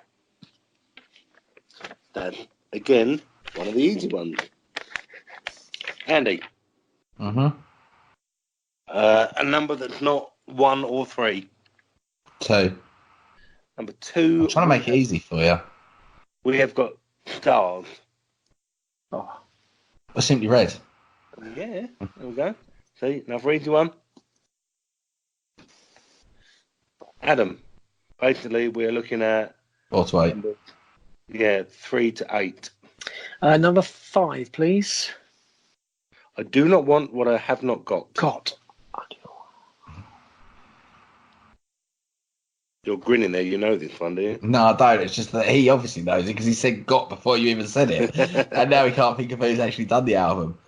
That's, again, one of the easy ones. Andy. Mm-hmm. A number that's not 1 or 3. 2. Number 2. I'm trying to make it easy for you. We have got Stars. Oh. Or Simply Red. Yeah, there we go. See, another easy one. Adam. Basically, we're looking at... 4 to 8. 3 to 8. Number 5, please. I do not want what I have not got. Got. You're grinning there, you know this one, do you? No, I don't. It's just that he obviously knows it because he said got before you even said it. And now he can't think of who's actually done the album.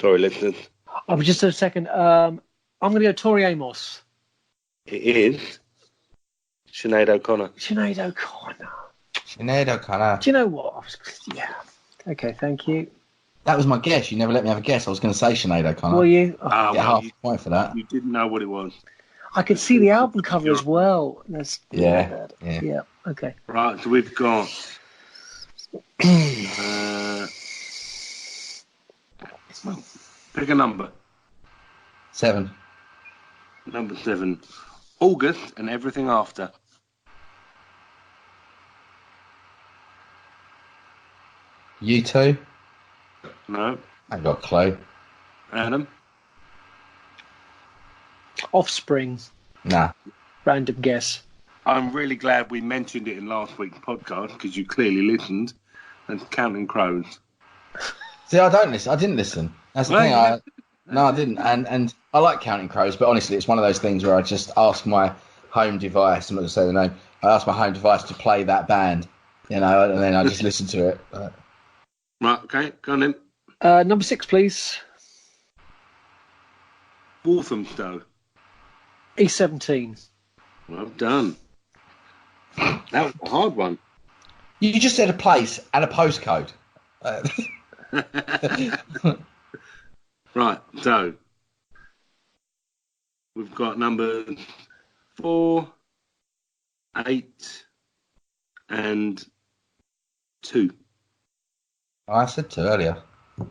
Sorry, listeners. Oh, just a second. I'm going to go Tori Amos. It is Sinead O'Connor. Sinead O'Connor. Sinead O'Connor. Do you know what? Yeah. Okay, thank you. That was my guess. You never let me have a guess. I was going to say Sinead O'Connor. Were you? Oh, get half a point for that. You didn't know what it was. I could see the album cover as well. That's yeah. Okay. Right, so we've got pick a number. 7. Number 7. August and Everything After. U2? No. I got a clue. Adam? Offspring. Nah. Random guess. I'm really glad we mentioned it in last week's podcast because you clearly listened. And Counting Crows. See, I don't listen. I didn't listen. That's the thing. No, I didn't. And I like Counting Crows, but honestly, it's one of those things where I just ask my home device, I'm not going to say the name, I ask my home device to play that band, and then I just listen to it. But... Right, okay, go on then. Number 6, please. Walthamstow. E17. Well done. That was a hard one. You just said a place and a postcode. Right, so we've got numbers 4, 8, and 2. Oh, I said 2 earlier.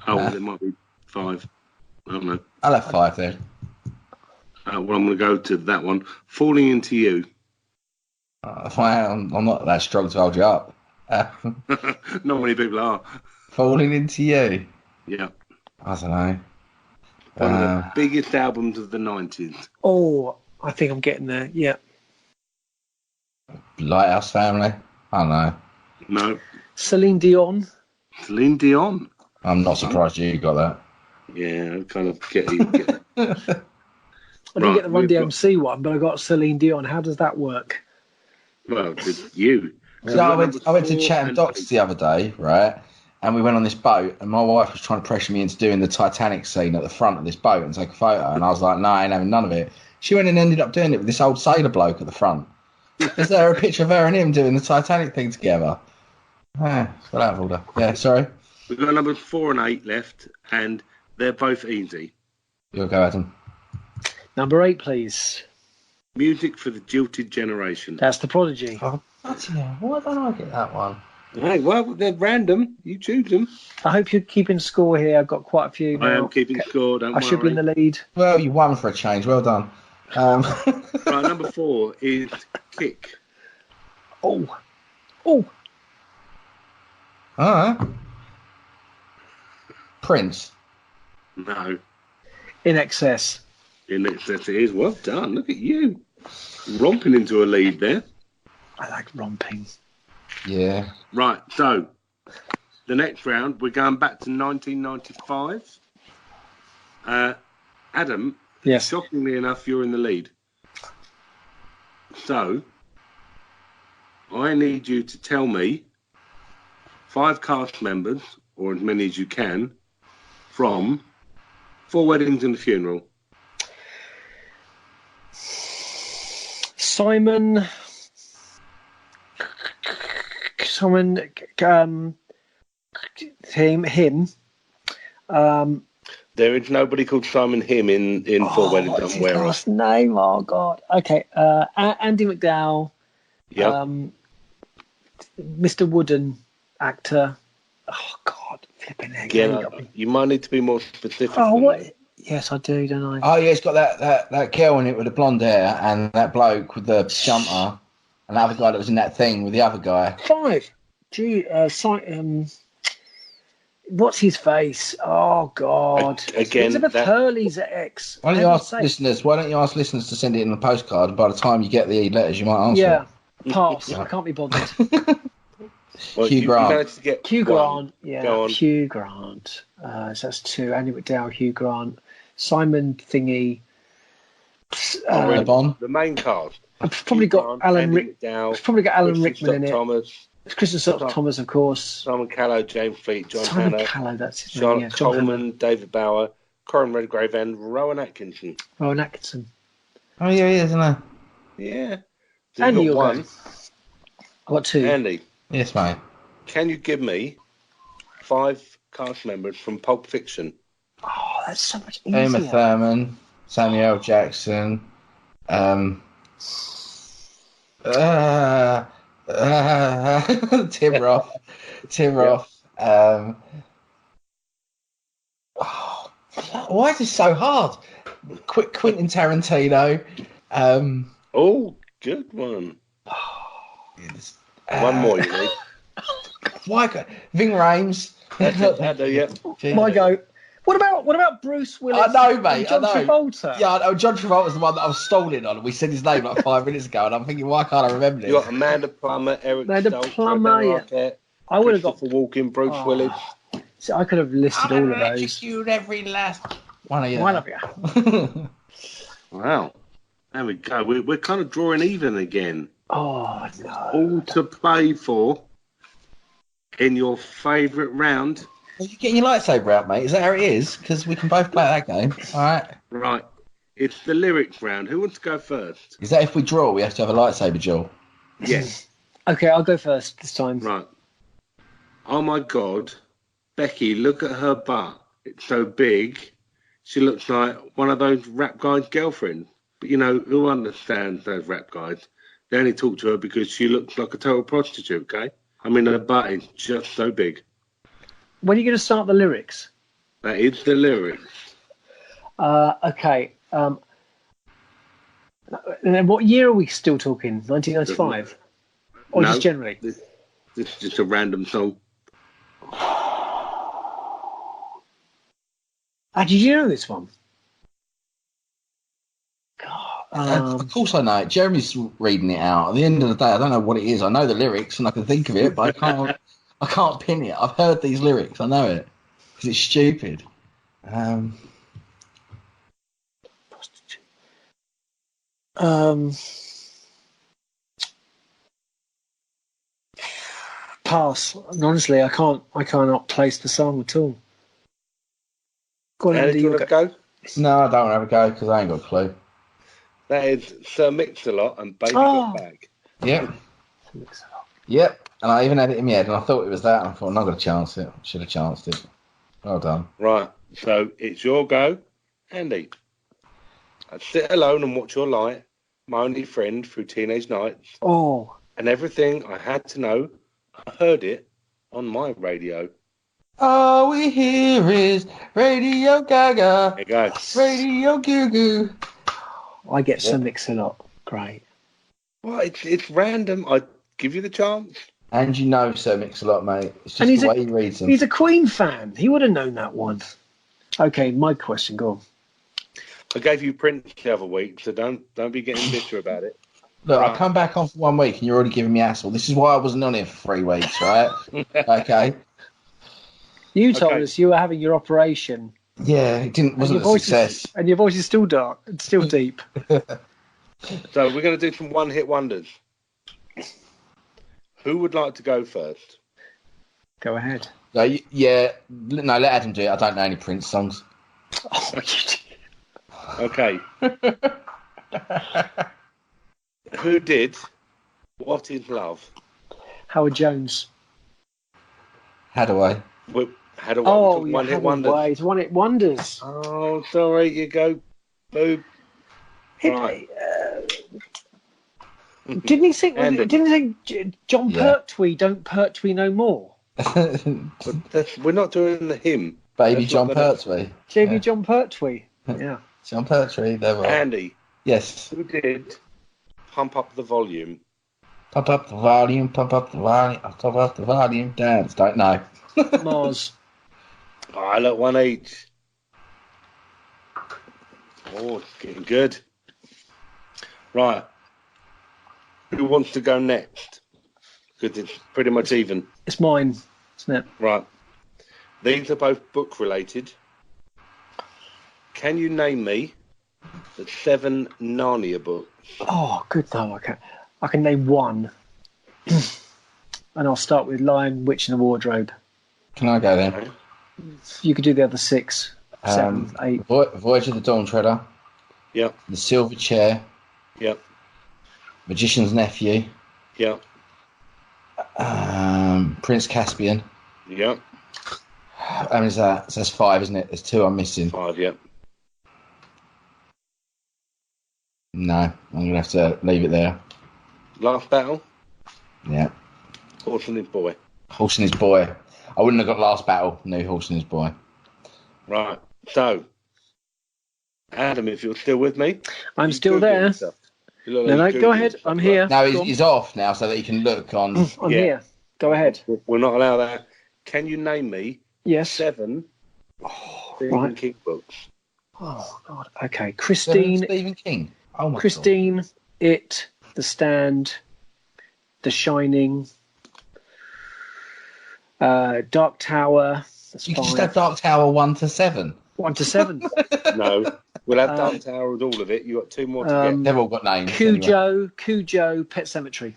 Oh, well, it might be 5. I don't know. I'll have 5 then. Well, I'm going to go to that one. Falling Into You. I'm not that strong to hold you up. Not many people are. Falling Into You? Yeah. I don't know. One of the biggest albums of the 90s. Oh, I think I'm getting there. Yeah. Lighthouse Family? I don't know. No. Celine Dion? Celine Dion? I'm not surprised you got that. Yeah, I kind of get it. I didn't get the Run DMC one, but I got Celine Dion. How does that work? Well, it's you. So I went to Chatham Docks the other day, right? And we went on this boat, and my wife was trying to pressure me into doing the Titanic scene at the front of this boat and take a photo. And I was like, no, I ain't having none of it. She went and ended up doing it with this old sailor bloke at the front. Is there a picture of her and him doing the Titanic thing together? It's out of order. Yeah, sorry. We've got numbers 4 and 8 left, and they're both easy. You'll go, Adam. Number 8, please. Music for the Jilted Generation. That's The Prodigy. Oh, why don't I get that one? Hey, well, they're random. You choose them. I hope you're keeping score here. I've got quite a few now. I am keeping score, don't worry. I should be in the lead. Well, you won for a change. Well done. Right, number 4 is Kick. Oh. All right. Prince. No. In Excess. In Excess it is. Well done. Look at you. Romping into a lead there. I like romping. Yeah. Right, so the next round, we're going back to 1995. Adam, yes. Shockingly enough, you're in the lead. So I need you to tell me 5 cast members, or as many as you can, from 4 Weddings and a Funeral. Simon, him. There is nobody called Simon Him in 4 Weddings and a Funeral. What's his last name? Oh God. Okay. Andy McDowell. Yep. Mr. Wooden, actor. Oh God, flipping heck. Yeah, you might need to be more specific. Oh, what? Yes, I do, don't I? Oh, yeah, it's got that girl in it with the blonde hair and that bloke with the jumper and the other guy that was in that thing with the other guy. 5. Gee, what's his face? Oh God! Again, Elizabeth Hurley's ex. Why don't you ask listeners to send it in a postcard? And by the time you get the letters, you might answer. Yeah, pass. I can't be bothered. Well, Hugh Grant. Hugh Grant. Yeah, Hugh Grant. So that's 2. Andy McDowell, Hugh Grant, Simon Thingy. The main cast. I've probably got Alan Rickman in it. Thomas. Christopher Thomas, of course. Simon Callow, James Fleet, John Simon Hannah, Callow, that's his Charlotte name. Yeah, Coleman, David Bauer, Corin Redgrave, and Rowan Atkinson. Rowan Atkinson. Oh yeah, he is, isn't he? Yeah. So Andy, got 1. I got 2. Andy. Yes, mate. Can you give me 5 cast members from Pulp Fiction? Oh, that's so much easier. Uma Thurman, Samuel L. Jackson, Tim Roth. Why is this so hard? Quentin Tarantino. Good one. One more, you need. Why? Ving Rhames. My go. What about Bruce Willis? I know, mate. John Travolta. Yeah, I know. John Travolta's the one that I was stalling on. We said his name like 5 minutes ago, and I'm thinking, why can't I remember this? You got Amanda Plummer, Eric Stoltz, I would have got Walken, Bruce Willis. So I could have listed all of those. Execute every last one of you. Wow. There we go. We're kind of drawing even again. Oh no! All to play for in your favourite round. Are you getting your lightsaber out, mate? Is that how it is? Because we can both play that game. All right. Right. It's the lyrics round. Who wants to go first? Is that if we draw, we have to have a lightsaber duel? Yes. Okay, I'll go first this time. Right. Oh my God, Becky! Look at her butt. It's so big. She looks like one of those rap guys' girlfriends. But you know who understands those rap guys? They only talk to her because she looks like a total prostitute. Okay. I mean, her butt is just so big. When are you going to start the lyrics? That is the lyrics. Okay. And then what year are we still talking? 1995? Or no, just generally? This is just a random song. Did you know this one? Of course I know it. Jeremy's reading it out. At the end of the day, I don't know what it is. I know the lyrics and I can think of it, but I can't pin it. I've heard these lyrics. I know it because it's stupid. Pass. And honestly, I cannot place the song at all. Go on, Andy, do you want to go? No, I don't want to have a go because I ain't got a clue. That is Sir Mix-a-Lot and Baby Got Back. Yep. Yep. And I even had it in my head, and I thought it was that. And I thought, I'm not going to chance it. Should have chanced it. Well done. Right. So it's your go, Andy. I'd sit alone and watch your light, my only friend through teenage nights. Oh. And everything I had to know, I heard it on my radio. All we hear is Radio Gaga. There you go. Radio Goo Goo. I get Sir Mix-a-Lot. Great. Well, it's random. I give you the chance. And you know Sir Mix-a-Lot, mate. It's just the way he reads them. He's a Queen fan. He would have known that one. Okay, my question. Go on. I gave you Prince the other week, so don't be getting bitter about it. Look, I come back on for 1 week and you're already giving me hassle. This is why I wasn't on here for 3 weeks, right? Okay. You told us you were having your operation. Yeah, it wasn't a success. And your voice is still dark. It's still deep. So we're going to do some one-hit wonders. Who would like to go first? Go ahead. No, let Adam do it. I don't know any Prince songs. Okay. Who did What Is Love? Howard Jones. Hadaway. Oh, yeah, one-hit wonders. One-hit wonders. Oh, sorry, you go. Boo. Right. Didn't he sing? John Pertwee? Don't Pertwee no more. We're not doing the hymn. Baby John Pertwee. Baby John Pertwee. Yeah. John Pertwee. There we are. Andy. Yes. Who did Pump Up the Volume? Pump up the volume. Pump up the volume. Pump up the volume. Dance. Don't know. Mars. I look one each. Oh, it's getting good. Right. Who wants to go next? Because it's pretty much even. It's mine, isn't it? Right. These are both book related. Can you name me the 7 Narnia books? Oh, good though. I can name one. And I'll start with Lion, Witch and the Wardrobe. Can I go then? You could do the other 6, 7, 8. Voyage of the Dawn Treader. Yep. The Silver Chair. Yep. Magician's Nephew. Yep. Prince Caspian. Yep. How many is that? So that's 5, isn't it? There's 2 I'm missing. 5, yep. No, I'm going to have to leave it there. Last Battle? Yeah. Horse and His Boy. Horse and His Boy. I wouldn't have got Last Battle. No, Horse and His Boy. Right. So, Adam, if you're still with me. I'm still there. No, go ahead. I'm here. No, he's off now so that he can look on. I'm here. Go ahead. We'll not allow that. Can you name me 7 Stephen King books? Oh, God. Okay. Christine. Stephen King. Oh, my Christine, God. It, The Stand, The Shining, Dark Tower. That's you 5. can just have Dark Tower 1 to 7. 1 to 7. No. We'll have Dark Tower with all of it. You got 2 more to get. They've all got names. Cujo, Pet Sematary.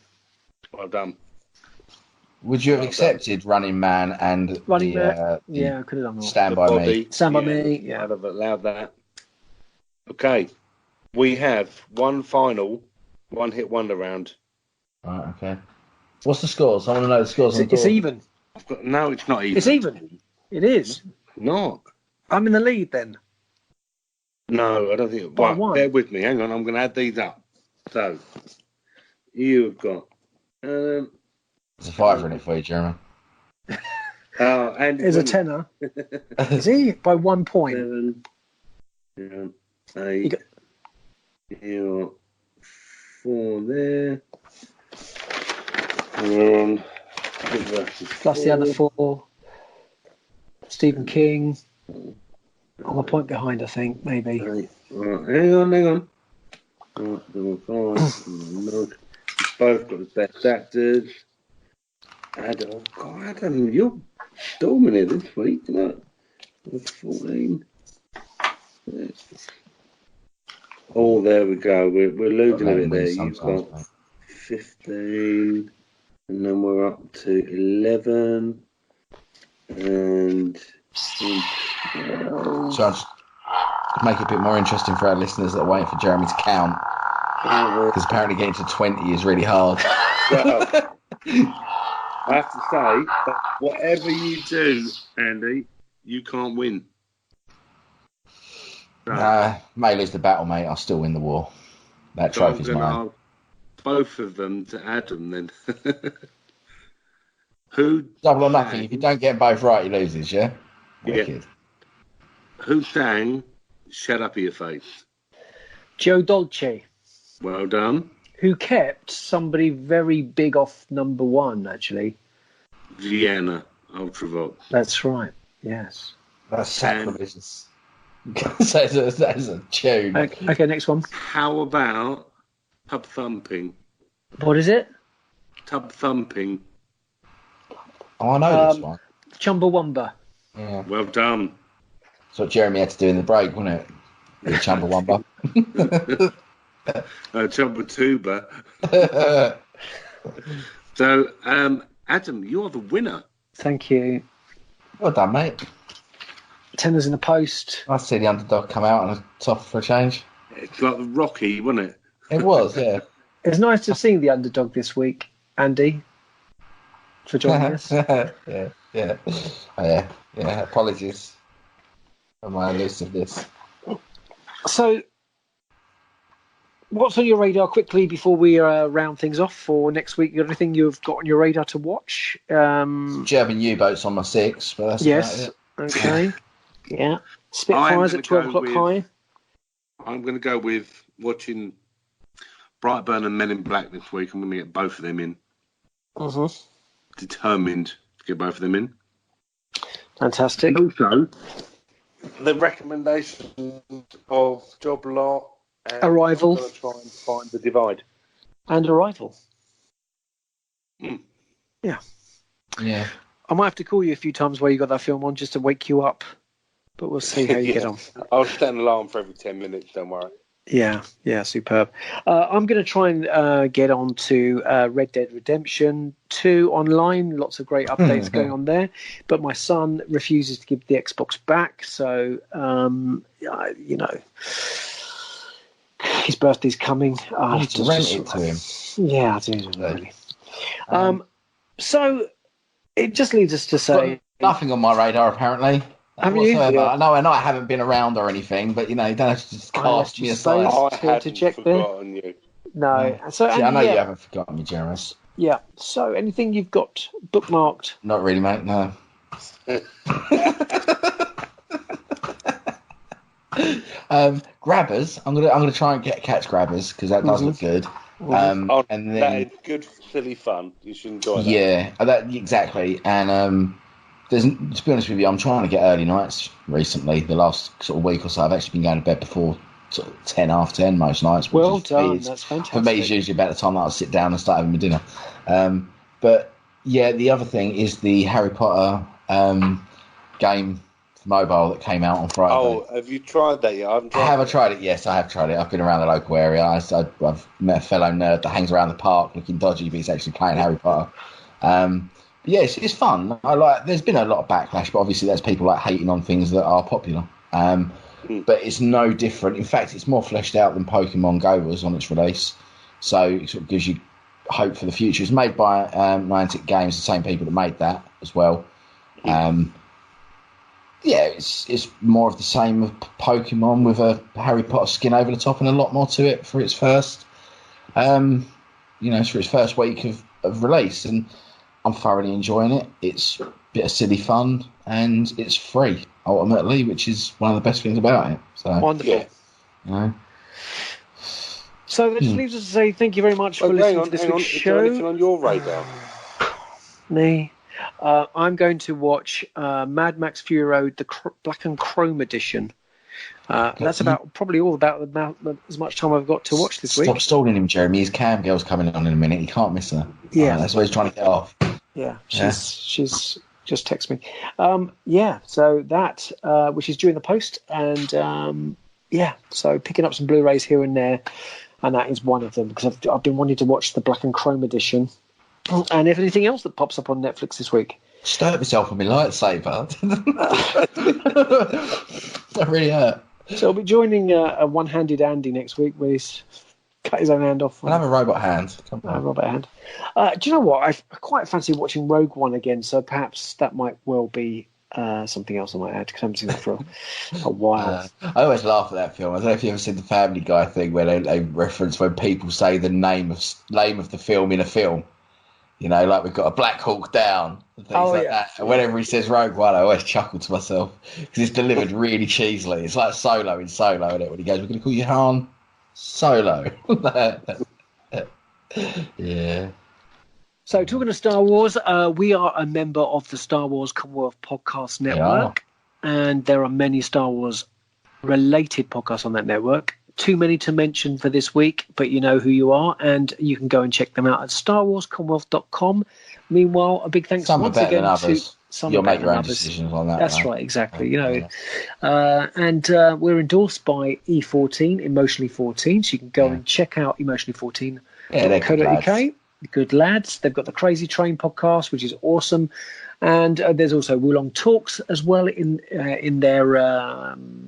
Well done. Would you have accepted Running Man and Running Man? Yeah, I could have done that. Stand By Me. Stand By Me, yeah. I'd have allowed that. Okay. We have one final one-hit wonder round. Right, okay. What's the scores? I want to know the scores. It's even. No, it's not even. It's even. It is. Not. I'm in the lead then. No, I don't think. Right, bear with me. Hang on. I'm going to add these up. So, you've got. There's a 5 in it for you, Jeremy. And there's a tenner. Is he? By 1 point. 7, 8. You got 4 there. Plus the other 4. Stephen King. I'm a point behind, I think, maybe. Right. Hang on. Both got the best actors. Adam, you're storming it this week, you know. 14. Oh, there we go. We're losing a bit there. You've got 15. And then we're up to 11. And... So I'll just make it a bit more interesting for our listeners that are waiting for Jeremy to count. Because apparently getting to 20 is really hard. Well, I have to say, that whatever you do, Andy, you can't win. May lose the battle, mate. I'll still win the war. That trophy's mine. Both of them to Adam, then. Who? Double or nothing. If you don't get both right, he loses, yeah? Wicked. Who sang Shut Up Your Face? Joe Dolce. Well done. Who kept somebody very big off number one, actually. Vienna, Ultravox. That's right, yes. That's sacrilegious. That is a tune. Okay, next one. How about Tub Thumping? What is it? Tub Thumping. Oh, I know this one. Chumbawamba. Yeah. Well done. That's what Jeremy had to do in the break, wasn't it? The Chumbawamba. Chumbatuba. So, Adam, you're the winner. Thank you. Well done, mate. Tenors in the post. I see the underdog come out on a top for a change. It's like the Rocky, wasn't it? It was, yeah. It's nice to see the underdog this week, Andy, for joining us. Yeah. Apologies for my elusiveness. So, what's on your radar quickly before we round things off for next week? You got anything you've got on your radar to watch? German U-boats on my 6, but that's yes. about it. Okay. Yeah. Spitfires at 12 o'clock high. I'm going to go with watching Brightburn and Men in Black this week. I'm going to get both of them in. Mm-hmm. Determined to get both of them in. Fantastic. And also, the recommendations of Job Lot and Arrival. I'm going to try and find The Divide. And Arrival. Mm. Yeah. Yeah. I might have to call you a few times while you got that film on just to wake you up. But we'll see how you get on. I'll set an alarm for every 10 minutes, don't worry. Yeah, superb. I'm going to try and get on to Red Dead Redemption 2 online. Lots of great updates going on there. But my son refuses to give the Xbox back. So, his birthday's coming. I have to rent it to him. Yeah, I do. Really. So, it just leads us to say... Nothing on my radar, apparently. Haven't you? Yeah. I know I haven't been around or anything, but you don't have to just cast me aside. I hadn't forgotten you. No. So, I know you haven't forgotten me, Jeremy. Yeah. So, anything you've got bookmarked? Not really, mate. No. Grabbers. I'm gonna try and catch Grabbers because that does look good. And then that is good, silly fun. You should enjoy that. Yeah, that exactly. And to be honest with you, I'm trying to get early nights recently. The last sort of week or so, I've actually been going to bed before sort of 10, half 10 most nights. Well done, that's fantastic. For me, it's usually about the time that I'll sit down and start having my dinner. But yeah, the other thing is the Harry Potter game for mobile that came out on Friday. Oh, have you tried that yet? Have I tried it? Yes, I have tried it. I've been around the local area. I've met a fellow nerd that hangs around the park looking dodgy, but he's actually playing Harry Potter. Yes, it's fun. There's been a lot of backlash, but obviously there's people hating on things that are popular. But it's no different. In fact, it's more fleshed out than Pokemon Go was on its release. So it sort of gives you hope for the future. It's made by Niantic Games, the same people that made that as well. It's more of the same of Pokemon with a Harry Potter skin over the top and a lot more to it for its first, it's for its first week of release. And I'm thoroughly enjoying it. It's a bit of silly fun, and it's free, ultimately, which is one of the best things about it. So, wonderful. Yeah. So that just leaves us to say thank you very much for listening to this week's show. Is there anything on your radar? Me. I'm going to watch Mad Max Fury Road, the Black and Chrome edition. That's probably all about as much time I've got to watch this week. Stop stalling him, Jeremy. His cam girl's coming on in a minute. He can't miss her. Yeah, that's what he's trying to get off. Yeah, she's just texted me. So that which is during the post, and so picking up some Blu-rays here and there, and that is one of them because I've been wanting to watch the Black and Chrome edition. And if anything else that pops up on Netflix this week. Stirred myself with my lightsaber. That really hurt. So I'll be joining a one-handed Andy next week where he's cut his own hand off. I'll have a robot hand. Robot hand. Do you know what? I quite fancy watching Rogue One again, so perhaps that might well be something else I might add, because I haven't seen that for a while. I always laugh at that film. I don't know if you've ever seen the Family Guy thing where they reference when people say the name of the film in a film. You know, like we've got a Black Hawk Down and things like that. And whenever he says Rogue One, I always chuckle to myself because it's delivered really cheesily. It's like Solo in Solo, isn't it? When he goes, "We're going to call you Han Solo." Yeah. So, talking of Star Wars, we are a member of the Star Wars Commonwealth Podcast Network, and there are many Star Wars related podcasts on that network. Too many to mention for this week, but you know who you are, and you can go and check them out at starwarscommonwealth.com. Meanwhile, a big thanks once again to some. You'll make your own decisions on that. That's right, exactly. You know, and we're endorsed by E14, Emotionally 14, so you can go and check out Emotionally 14. Yeah, good lads. They've got the Crazy Train podcast, which is awesome. And there's also Wulong Talks as well in their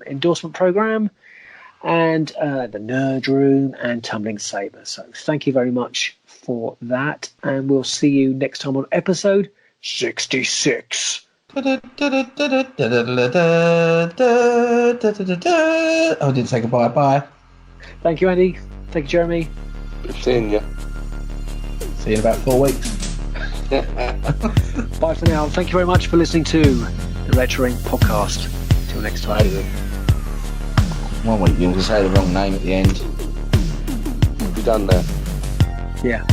endorsement program, and the Nerd Room and Tumbling Saber. So thank you very much for that, and we'll see you next time on episode 66. Oh, I didn't say goodbye. Bye. Thank you, Andy. Thank you, Jeremy. Good seeing you. See you in about 4 weeks. Bye for now. Thank you very much for listening to the Retro Inc. podcast. Till next time. 1 week, you'll say the wrong name at the end. We've done that. Yeah.